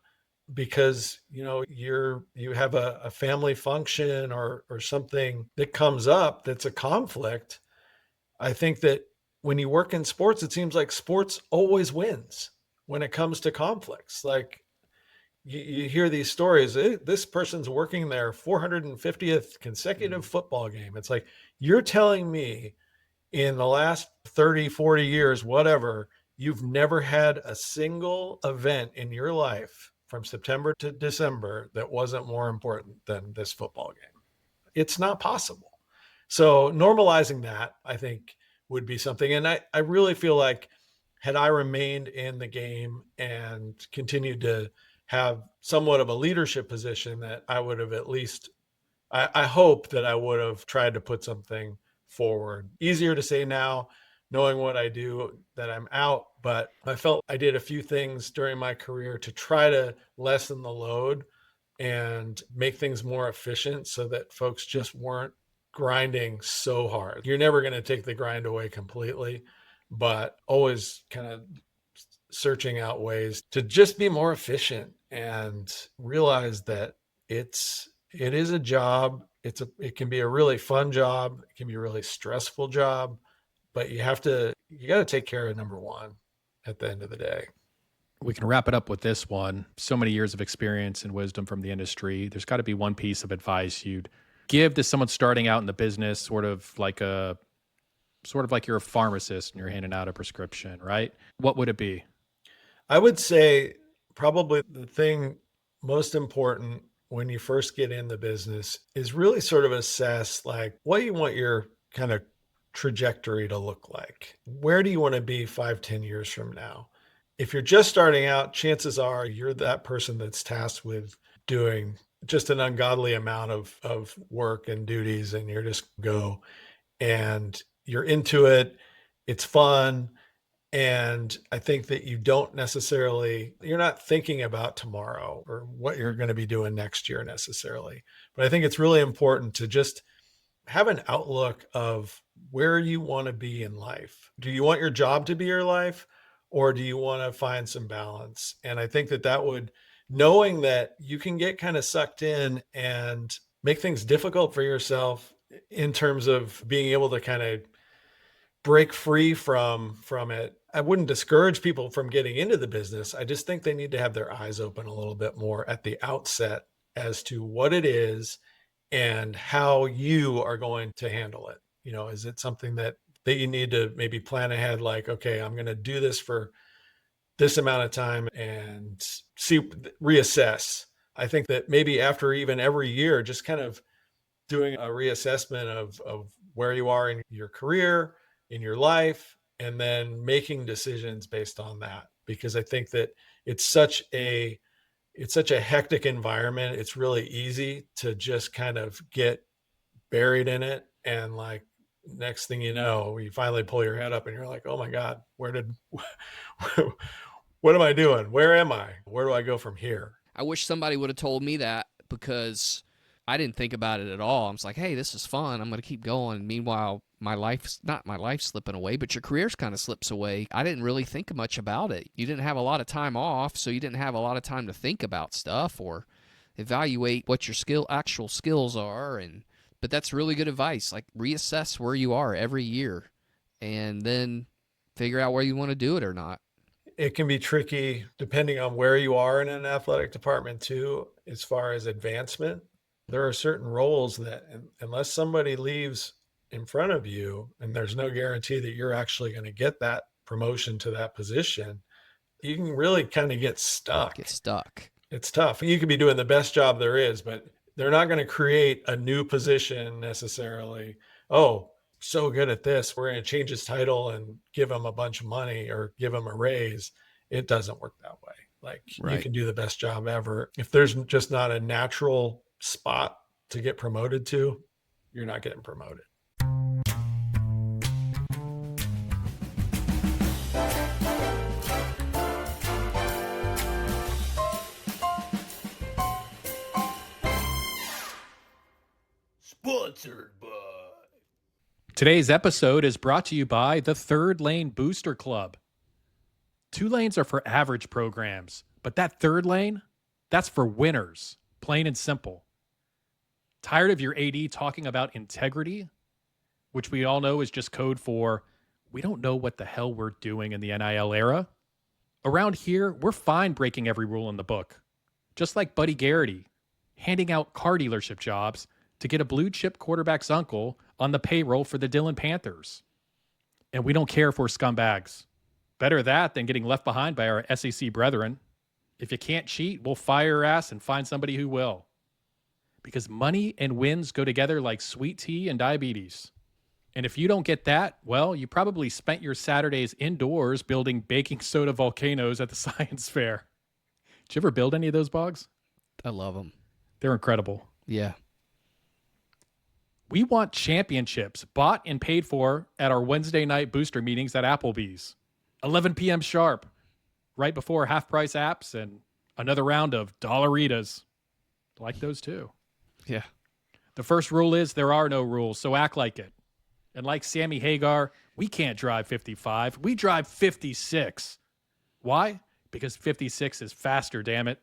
because you have a family function or something that comes up that's a conflict. I think that when you work in sports, it seems like sports always wins when it comes to conflicts. Like you hear these stories, this person's working their 450th consecutive football game. It's like, you're telling me in the last 30, 40 years, whatever, you've never had a single event in your life from September to December that wasn't more important than this football game. It's not possible. So normalizing that, I think, would be something. And I really feel like had I remained in the game and continued to have somewhat of a leadership position, that I would have at least, I hope that I would have tried to put something forward. Easier to say now, knowing what I do, that I'm out, but I felt I did a few things during my career to try to lessen the load and make things more efficient so that folks just weren't grinding so hard. You're never going to take the grind away completely, but always kind of searching out ways to just be more efficient and realize that it is a job. It can be a really fun job. It can be a really stressful job, but you got to take care of number one at the end of the day. We can wrap it up with this one. So many years of experience and wisdom from the industry. There's got to be one piece of advice you'd give to someone starting out in the business, sort of like you're a pharmacist and you're handing out a prescription, right? What would it be? I would say probably the thing most important when you first get in the business is really sort of assess like what you want your kind of trajectory to look like. Where do you want to be 5-10 years from now? If you're just starting out, chances are you're that person that's tasked with doing just an ungodly amount of work and duties, and you're just go and you're into it. It's fun. And I think that you're not thinking about tomorrow or what you're going to be doing next year necessarily. But I think it's really important to just have an outlook of where you want to be in life. Do you want your job to be your life, or do you want to find some balance? And I think that would, knowing that you can get kind of sucked in and make things difficult for yourself in terms of being able to kind of break free from it. I wouldn't discourage people from getting into the business. I just think they need to have their eyes open a little bit more at the outset as to what it is and how you are going to handle it. Is it something that you need to maybe plan ahead, like, okay, I'm going to do this for this amount of time and reassess. I think that maybe after even every year, just kind of doing a reassessment of where you are in your career, in your life, and then making decisions based on that. Because I think that it's such a hectic environment. It's really easy to just kind of get buried in it. And like, next thing you know, you finally pull your head up and you're like, oh my God, what am I doing? Where am I? Where do I go from here? I wish somebody would have told me that, because I didn't think about it at all. I was like, hey, this is fun. I'm going to keep going. Meanwhile, my life's slipping away, but your career's kind of slips away. I didn't really think much about it. You didn't have a lot of time off, so you didn't have a lot of time to think about stuff or evaluate what your actual skills are. But that's really good advice. Like, reassess where you are every year and then figure out where you want to do it or not. It can be tricky depending on where you are in an athletic department too, as far as advancement. There are certain roles that unless somebody leaves in front of you, and there's no guarantee that you're actually going to get that promotion to that position, you can really kind of get stuck. It's tough. You could be doing the best job there is, but they're not going to create a new position necessarily. Oh, so good at this, we're going to change his title and give him a bunch of money or give him a raise. It doesn't work that way. Like, right. You can do the best job ever. If there's just not a natural spot to get promoted to, you're not getting promoted. Sponsored by... Today's episode is brought to you by the Third Lane Booster Club. 2 lanes are for average programs, but that third lane, that's for winners, plain and simple. Tired of your AD talking about integrity, which we all know is just code for we don't know what the hell we're doing in the NIL era? Around here, we're fine breaking every rule in the book. Just like Buddy Garrity, handing out car dealership jobs to get a blue chip quarterback's uncle on the payroll for the Dillon Panthers. And we don't care if we're scumbags. Better that than getting left behind by our SEC brethren. If you can't cheat, we'll fire your ass and find somebody who will. Because money and wins go together like sweet tea and diabetes. And if you don't get that, well, you probably spent your Saturdays indoors building baking soda volcanoes at the science fair. Did you ever build any of those, Boggs? I love them. They're incredible. Yeah. We want championships bought and paid for at our Wednesday night booster meetings at Applebee's. 11 p.m. sharp, right before half-price apps and another round of Dollaritas. Like those too. Yeah. The first rule is there are no rules, so act like it. And like Sammy Hagar, we can't drive 55. We drive 56. Why? Because 56 is faster, damn it.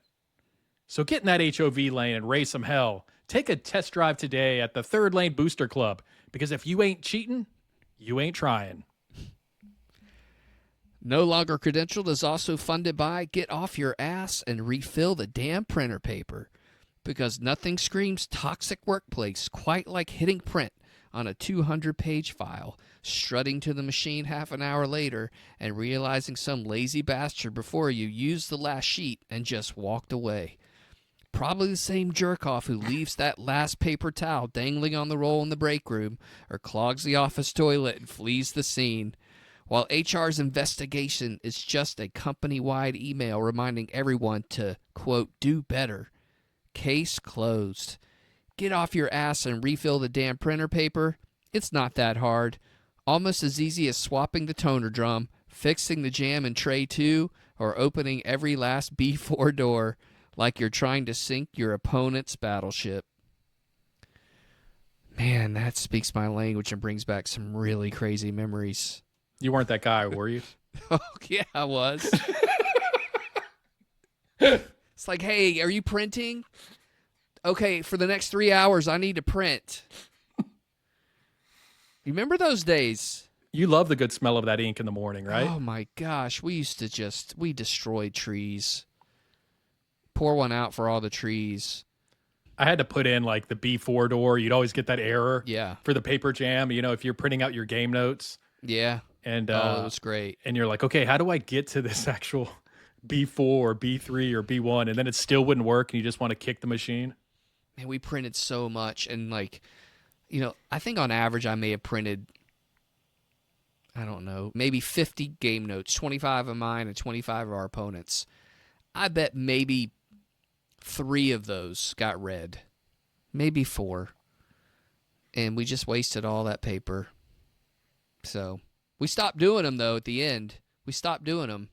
So get in that HOV lane and raise some hell. Take a test drive today at the Third Lane Booster Club, because if you ain't cheating, you ain't trying. No Longer Credentialed is also funded by Get Off Your Ass and Refill the Damn Printer Paper, because nothing screams toxic workplace quite like hitting print on a 200-page file, strutting to the machine half an hour later, and realizing some lazy bastard before you used the last sheet and just walked away. Probably the same jerk-off who leaves that last paper towel dangling on the roll in the break room, or clogs the office toilet and flees the scene. While HR's investigation is just a company-wide email reminding everyone to, quote, do better. Case closed. Get off your ass and refill the damn printer paper. It's not that hard. Almost as easy as swapping the toner drum, fixing the jam in tray 2, or opening every last B4 door like you're trying to sink your opponent's battleship. Man, that speaks my language and brings back some really crazy memories. You weren't that guy, were you? Oh, yeah, I was. It's like, hey, are you printing? Okay, for the next 3 hours, I need to print. You remember those days? You love the good smell of that ink in the morning, right? Oh, my gosh. We used to we destroyed trees. Pour one out for all the trees. I had to put in like the B4 door. You'd always get that error. Yeah. For the paper jam, you know, if you're printing out your game notes. Yeah. And it was great. And you're like, okay, how do I get to this actual B4 or B3 or B1? And then it still wouldn't work and you just want to kick the machine. Man, we printed so much. And like, you know, I think on average I may have printed, I don't know, maybe 50 game notes, 25 of mine and 25 of our opponents. I bet maybe 3 of those got read. Maybe 4. And we just wasted all that paper. So we stopped doing them, though, at the end. We stopped doing them,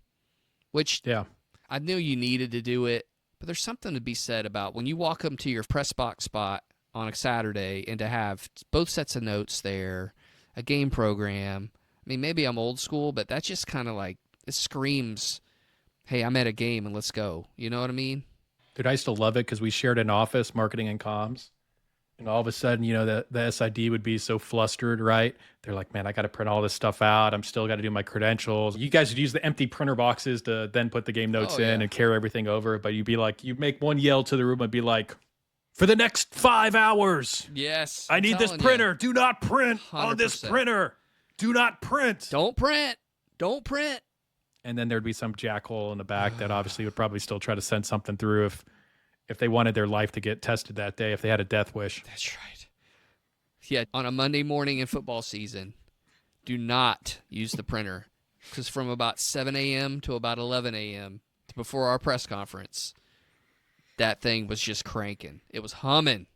which yeah, I knew you needed to do it. But there's something to be said about when you walk up to your press box spot on a Saturday and to have both sets of notes there, a game program. I mean, maybe I'm old school, but that's just kind of like, it screams, hey, I'm at a game and let's go. You know what I mean? Dude, I used to love it because we shared an office, marketing and comms. And all of a sudden, you know, the SID would be so flustered, right? They're like, man, I got to print all this stuff out. I'm still got to do my credentials. You guys would use the empty printer boxes to then put the game notes in and carry everything over. But you'd be like, you make one yell to the room and be like, for the next 5 hours. Yes. I need this printer. Do not print 100%. On this printer. Do not print. Don't print. Don't print. And then there'd be some jackhole in the back that obviously would probably still try to send something through if they wanted their life to get tested that day, if they had a death wish. That's right. Yeah, on a Monday morning in football season, do not use the printer. Because from about 7 a.m. to about 11 a.m., before our press conference, that thing was just cranking. It was humming.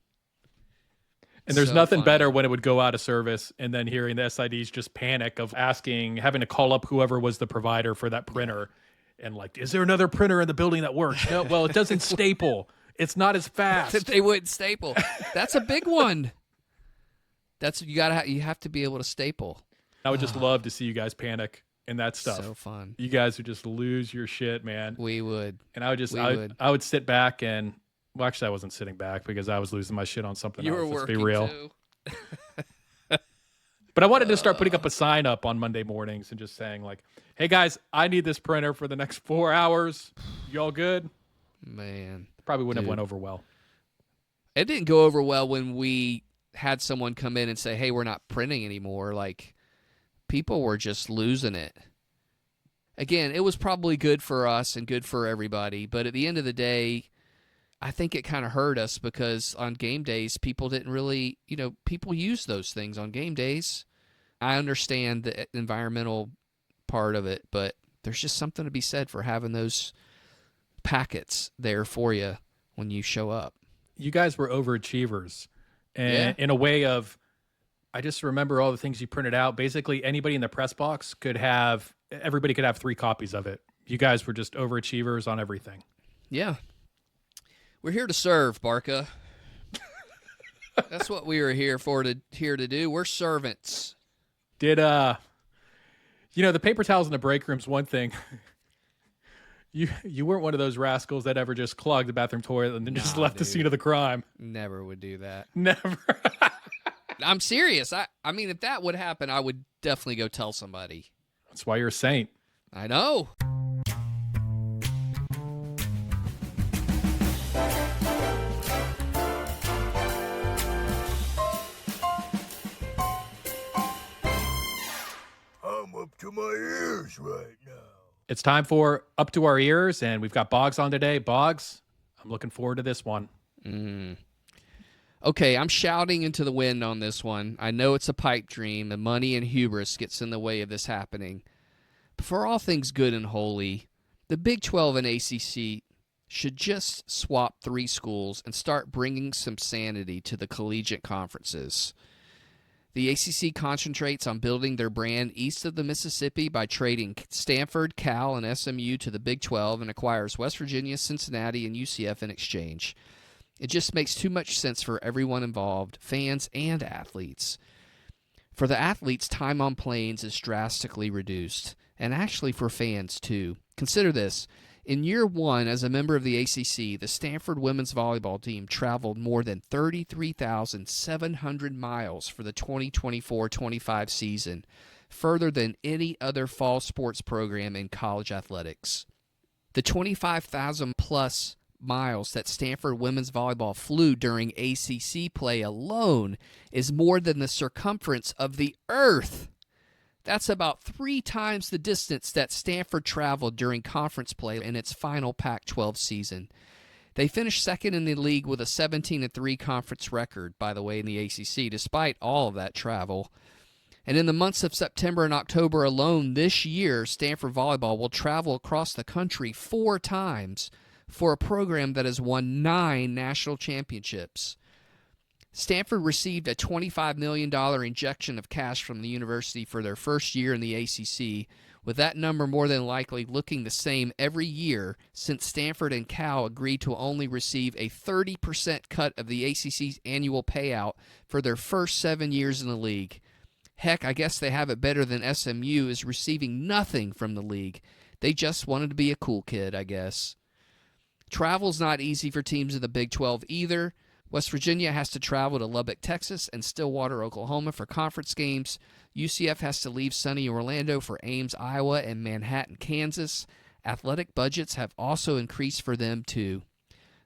And there's So nothing funny. better when it would go out of service and then hearing the SIDs just panic of having to call up whoever was the provider for that printer. And like, is there another printer in the building that works? No, well, it doesn't staple. It's not as fast. They wouldn't staple. That's a big one. You have to be able to staple. I would just love to see you guys panic and that stuff. So fun. You guys would just lose your shit, man. We would. And I would sit back and, well, actually I wasn't sitting back because I was losing my shit on something else. Let's be real. Too. But I wanted to start putting up a sign up on Monday mornings and just saying like, hey guys, I need this printer for the next 4 hours. Y'all good? Man. Probably wouldn't have went over well. It didn't go over well when we had someone come in and say, hey, we're not printing anymore. Like, people were just losing it. Again, it was probably good for us and good for everybody, but at the end of the day, I think it kind of hurt us because on game days, people didn't really, people use those things on game days. I understand the environmental part of it, but there's just something to be said for having those packets there for you when you show up. You guys were overachievers. And in a way of, I just remember all the things you printed out. Basically, anybody in the press box everybody could have 3 copies of it. You guys were just overachievers on everything. Yeah. We're here to serve, Barca. That's what we were here to do. We're servants. Did the paper towels in the break room's one thing. You weren't one of those rascals that ever just clogged the bathroom toilet and then just left the scene of the crime. Never would do that. Never. I'm serious. I mean, if that would happen, I would definitely go tell somebody. That's why you're a saint. I know. Up to my ears right now. It's time for Up to Our Ears, and we've got Boggs on today. Boggs, I'm looking forward to this one. Okay, I'm shouting into the wind on this one. I know it's a pipe dream, and money and hubris gets in the way of this happening. But for all things good and holy, the Big 12 and ACC should just swap 3 schools and start bringing some sanity to the collegiate conferences. The ACC concentrates on building their brand east of the Mississippi by trading Stanford, Cal, and SMU to the Big 12 and acquires West Virginia, Cincinnati, and UCF in exchange. It just makes too much sense for everyone involved, fans and athletes. For the athletes, time on planes is drastically reduced, and actually for fans too. Consider this. In year 1, as a member of the ACC, the Stanford women's volleyball team traveled more than 33,700 miles for the 2024-25 season, further than any other fall sports program in college athletics. The 25,000-plus miles that Stanford women's volleyball flew during ACC play alone is more than the circumference of the earth. That's about 3 times the distance that Stanford traveled during conference play in its final Pac-12 season. They finished second in the league with a 17-3 conference record, by the way, in the ACC, despite all of that travel. And in the months of September and October alone this year, Stanford volleyball will travel across the country 4 times for a program that has won 9 national championships. Stanford received a $25 million injection of cash from the university for their first year in the ACC, with that number more than likely looking the same every year since Stanford and Cal agreed to only receive a 30% cut of the ACC's annual payout for their first 7 years in the league. Heck, I guess they have it better than SMU is receiving nothing from the league. They just wanted to be a cool kid, I guess. Travel's not easy for teams in the Big 12 either. West Virginia has to travel to Lubbock, Texas, and Stillwater, Oklahoma for conference games. UCF has to leave sunny Orlando for Ames, Iowa, and Manhattan, Kansas. Athletic budgets have also increased for them, too.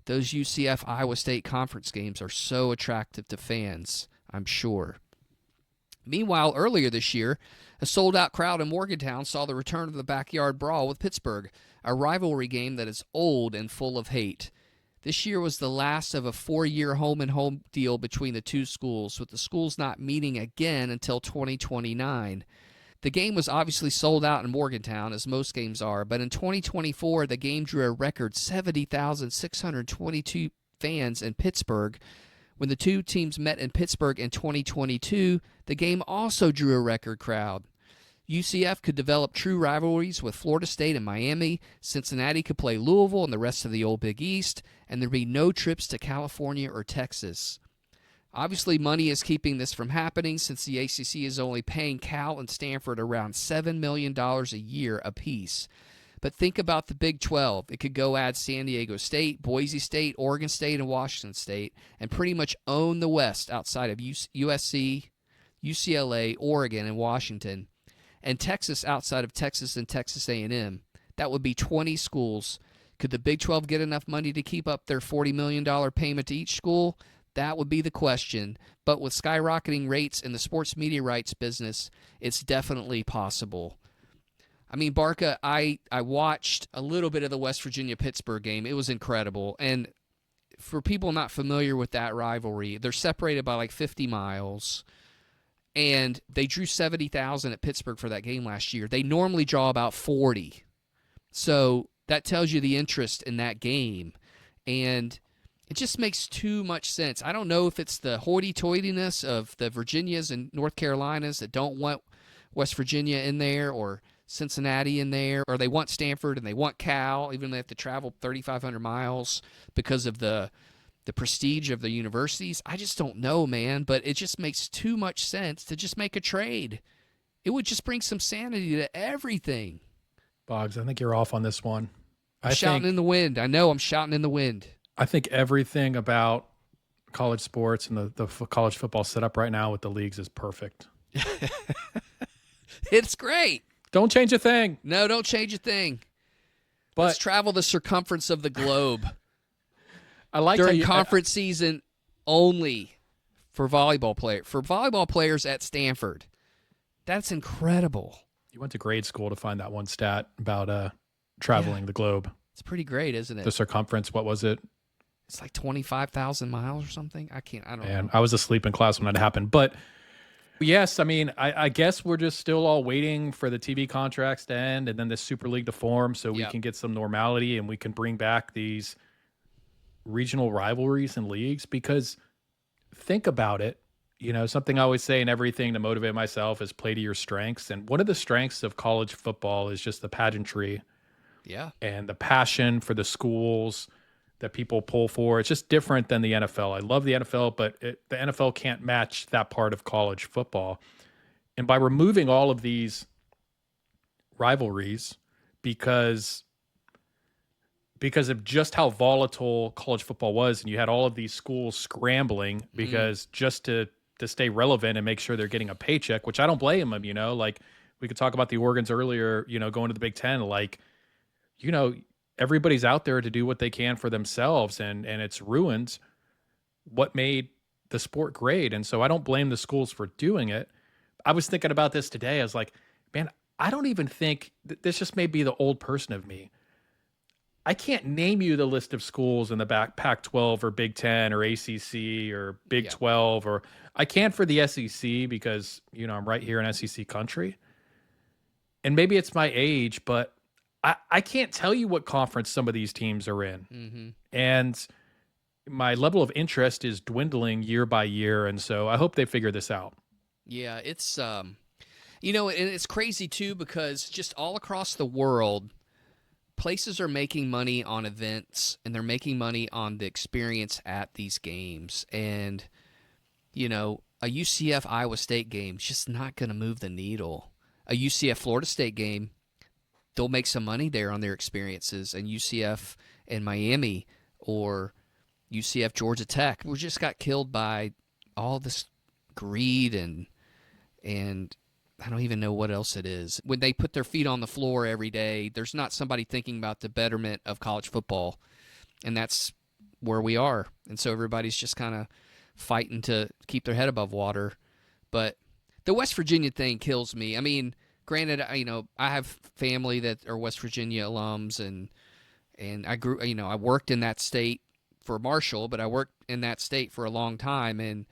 Those UCF-Iowa State conference games are so attractive to fans, I'm sure. Meanwhile, earlier this year, a sold-out crowd in Morgantown saw the return of the backyard brawl with Pittsburgh, a rivalry game that is old and full of hate. This year was the last of a 4-year home-and-home deal between the 2 schools, with the schools not meeting again until 2029. The game was obviously sold out in Morgantown, as most games are, but in 2024, the game drew a record 70,622 fans in Pittsburgh. When the 2 teams met in Pittsburgh in 2022, the game also drew a record crowd. UCF could develop true rivalries with Florida State and Miami. Cincinnati could play Louisville and the rest of the old Big East, and there'd be no trips to California or Texas. Obviously, money is keeping this from happening since the ACC is only paying Cal and Stanford around $7 million a year apiece. But think about the Big 12. It could go add San Diego State, Boise State, Oregon State, and Washington State, and pretty much own the West outside of USC, UCLA, Oregon, and Washington, and Texas outside of Texas and Texas A&M. That would be 20 schools. Could the Big 12 get enough money to keep up their $40 million payment to each school? That would be the question. But with skyrocketing rates in the sports media rights business, it's definitely possible. I mean, Barca, I watched a little bit of the West Virginia-Pittsburgh game. It was incredible. And for people not familiar with that rivalry, they're separated by like 50 miles. And they drew 70,000 at Pittsburgh for that game last year. They normally draw about 40. So that tells you the interest in that game. And it just makes too much sense. I don't know if it's the hoity-toityness of the Virginias and North Carolinas that don't want West Virginia in there, or Cincinnati in there, or they want Stanford and they want Cal, even though they have to travel 3,500 miles because of the prestige of the universities. I just don't know, man, but it just makes too much sense to just make a trade. It would just bring some sanity to everything. Boggs, I think you're off on this one. I'm shouting in the wind. I know I'm shouting in the wind. I think everything about college sports and the college football setup right now with the leagues is perfect. It's great. Don't change a thing. No, don't change a thing. But let's travel the circumference of the globe. I like during conference season only for volleyball players at Stanford. That's incredible. You went to grade school to find that one stat about traveling the globe. It's pretty great, isn't it? The circumference, what was it? It's like 25,000 miles or something. I don't know. I was asleep in class when that happened. But yes, I mean, I guess we're just still all waiting for the TV contracts to end and then the Super League to form so we can get some normality and we can bring back these regional rivalries and leagues. Because think about it, something I always say in everything to motivate myself is play to your strengths. And one of the strengths of college football is just the pageantry. Yeah. And the passion for the schools that people pull for. It's just different than the NFL. I love the NFL, but the NFL can't match that part of college football. And by removing all of these rivalries, because of just how volatile college football was, and you had all of these schools scrambling because just to stay relevant and make sure they're getting a paycheck, which I don't blame them, like we could talk about the Oregons earlier, going to the Big Ten, like, everybody's out there to do what they can for themselves, and it's ruined what made the sport great. And so I don't blame the schools for doing it. I was thinking about this today. I was like, man, I don't even think this just may be the old person of me. I can't name you the list of schools in the Pac-12 or Big 10 or ACC or Big 12, or I can for the SEC because, I'm right here in SEC country. And maybe it's my age, but I can't tell you what conference some of these teams are in. Mm-hmm. And my level of interest is dwindling year by year. And so I hope they figure this out. Yeah, it's, and it's crazy too, because just all across the world, places are making money on events and they're making money on the experience at these games. And, a UCF Iowa State game is just not going to move the needle. A UCF Florida State game, they'll make some money there on their experiences. And UCF and Miami or UCF Georgia Tech, we just got killed by all this greed and I don't even know what else it is. When they put their feet on the floor every day, there's not somebody thinking about the betterment of college football. And that's where we are. And so everybody's just kind of fighting to keep their head above water. But the West Virginia thing kills me. I mean, granted, I have family that are West Virginia alums, and I grew, I worked in that state for Marshall, but I worked in that state for a long time, and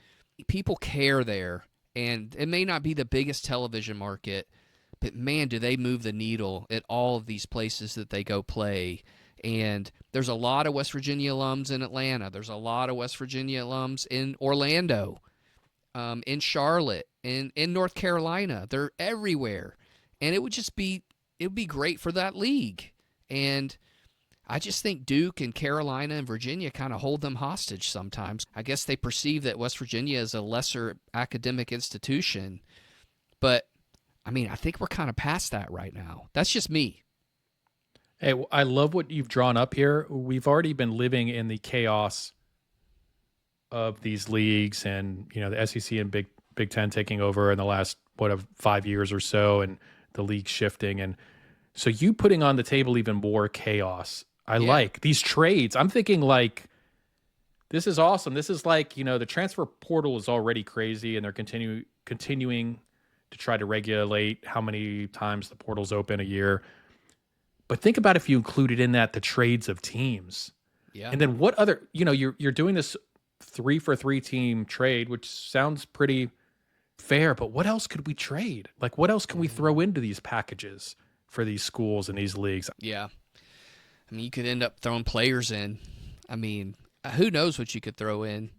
people care there. And it may not be the biggest television market, but man, do they move the needle at all of these places that they go play. And there's a lot of West Virginia alums in Atlanta. There's a lot of West Virginia alums in Orlando, in Charlotte, in North Carolina. They're everywhere. And it would be great for that league. And I just think Duke and Carolina and Virginia kind of hold them hostage sometimes. I guess they perceive that West Virginia is a lesser academic institution. But, I mean, I think we're kind of past that right now. That's just me. Hey, I love what you've drawn up here. We've already been living in the chaos of these leagues and, the SEC and Big Ten taking over in the last, 5 years or so, and the league shifting. And so you putting on the table even more chaos. I like these trades. I'm thinking like, this is awesome. This is like, the transfer portal is already crazy, and they're continuing to try to regulate how many times the portal's open a year. But think about if you included in that the trades of teams. Yeah. And then what other, you're doing this 3-for-3 team trade, which sounds pretty fair, but what else could we trade? Like, what else can we throw into these packages for these schools and these leagues? Yeah. I mean, you could end up throwing players in. I mean, who knows what you could throw in,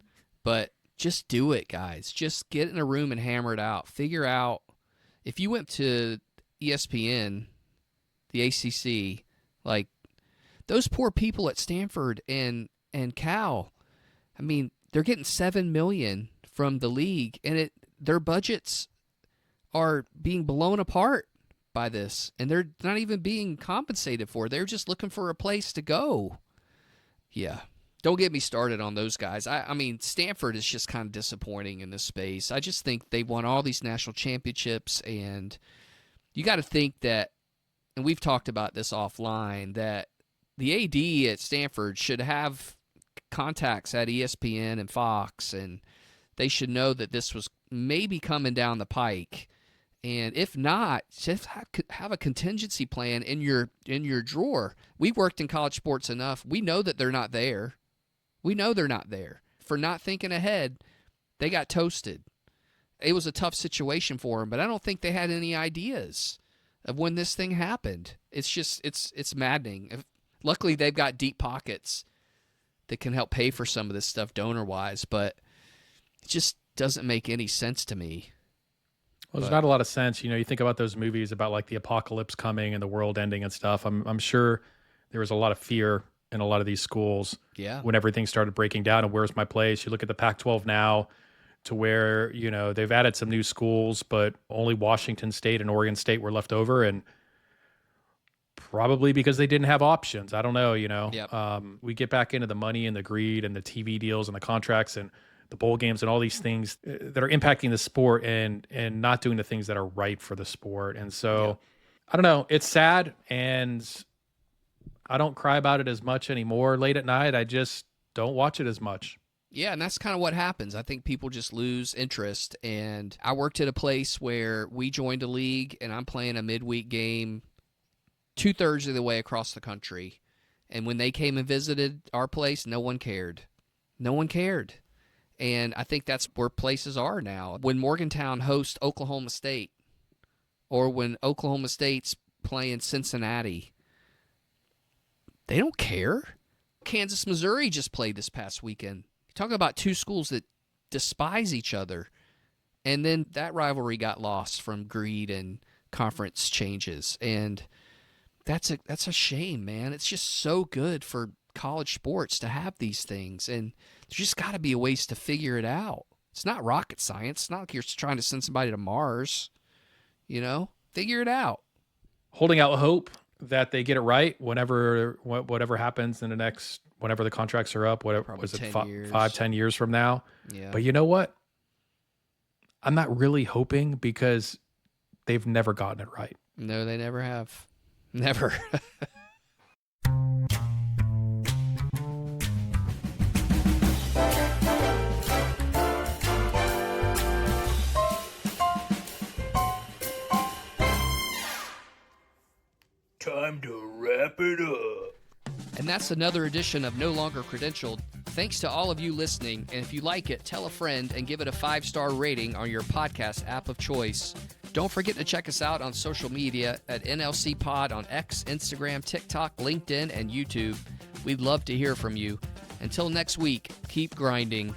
but just do it, guys. Just get in a room and hammer it out. Figure out, if you went to ESPN, the ACC, like, those poor people at Stanford and Cal, I mean, they're getting $7 million from the league, and their budgets are being blown apart by this, and they're not even being compensated for. They're just looking for a place to go. Yeah. Don't get me started on those guys. I mean, Stanford is just kind of disappointing in this space. I just think they won all these national championships, and you got to think that, and we've talked about this offline, that the AD at Stanford should have contacts at ESPN and Fox, and they should know that this was maybe coming down the pike. And if not, just have a contingency plan in your drawer. We've worked in college sports enough. We know that they're not there. We know they're not there. For not thinking ahead, they got toasted. It was a tough situation for them, but I don't think they had any ideas of when this thing happened. It's just, it's maddening. Luckily, they've got deep pockets that can help pay for some of this stuff donor-wise, but it just doesn't make any sense to me. Well, there's not a lot of sense. You think about those movies about like the apocalypse coming and the world ending and stuff. I'm sure there was a lot of fear in a lot of these schools when everything started breaking down and where's my place. You look at the Pac-12 now, to where, they've added some new schools, but only Washington State and Oregon State were left over, and probably because they didn't have options. I don't know, Yep. We get back into the money and the greed and the TV deals and the contracts and the bowl games and all these things that are impacting the sport and not doing the things that are right for the sport. And so, I don't know, it's sad, and I don't cry about it as much anymore late at night. I just don't watch it as much. Yeah, and that's kind of what happens. I think people just lose interest. And I worked at a place where we joined a league, and I'm playing a midweek game 2/3 of the way across the country. And when they came and visited our place, no one cared. No one cared. And I think that's where places are now. When Morgantown hosts Oklahoma State, or when Oklahoma State's playing Cincinnati, they don't care. Kansas, Missouri just played this past weekend. Talk about two schools that despise each other. And then that rivalry got lost from greed and conference changes. And that's a shame, man. It's just so good for college sports to have these things. And there's just got to be a ways to figure it out. It's not rocket science. It's not like you're trying to send somebody to Mars. Figure it out. Holding out hope that they get it right whatever happens in the next, whenever the contracts are up, whatever, Probably was it 10 10 years from now? Yeah. But you know what? I'm not really hoping, because they've never gotten it right. No, they never have. Never. Time to wrap it up. And that's another edition of No Longer Credentialed. Thanks to all of you listening, and if you like it, tell a friend and give it a 5-star rating on your podcast app of choice. Don't forget to check us out on social media at NLC Pod on X, Instagram, TikTok, LinkedIn, and YouTube. We'd love to hear from you. Until next week, keep grinding.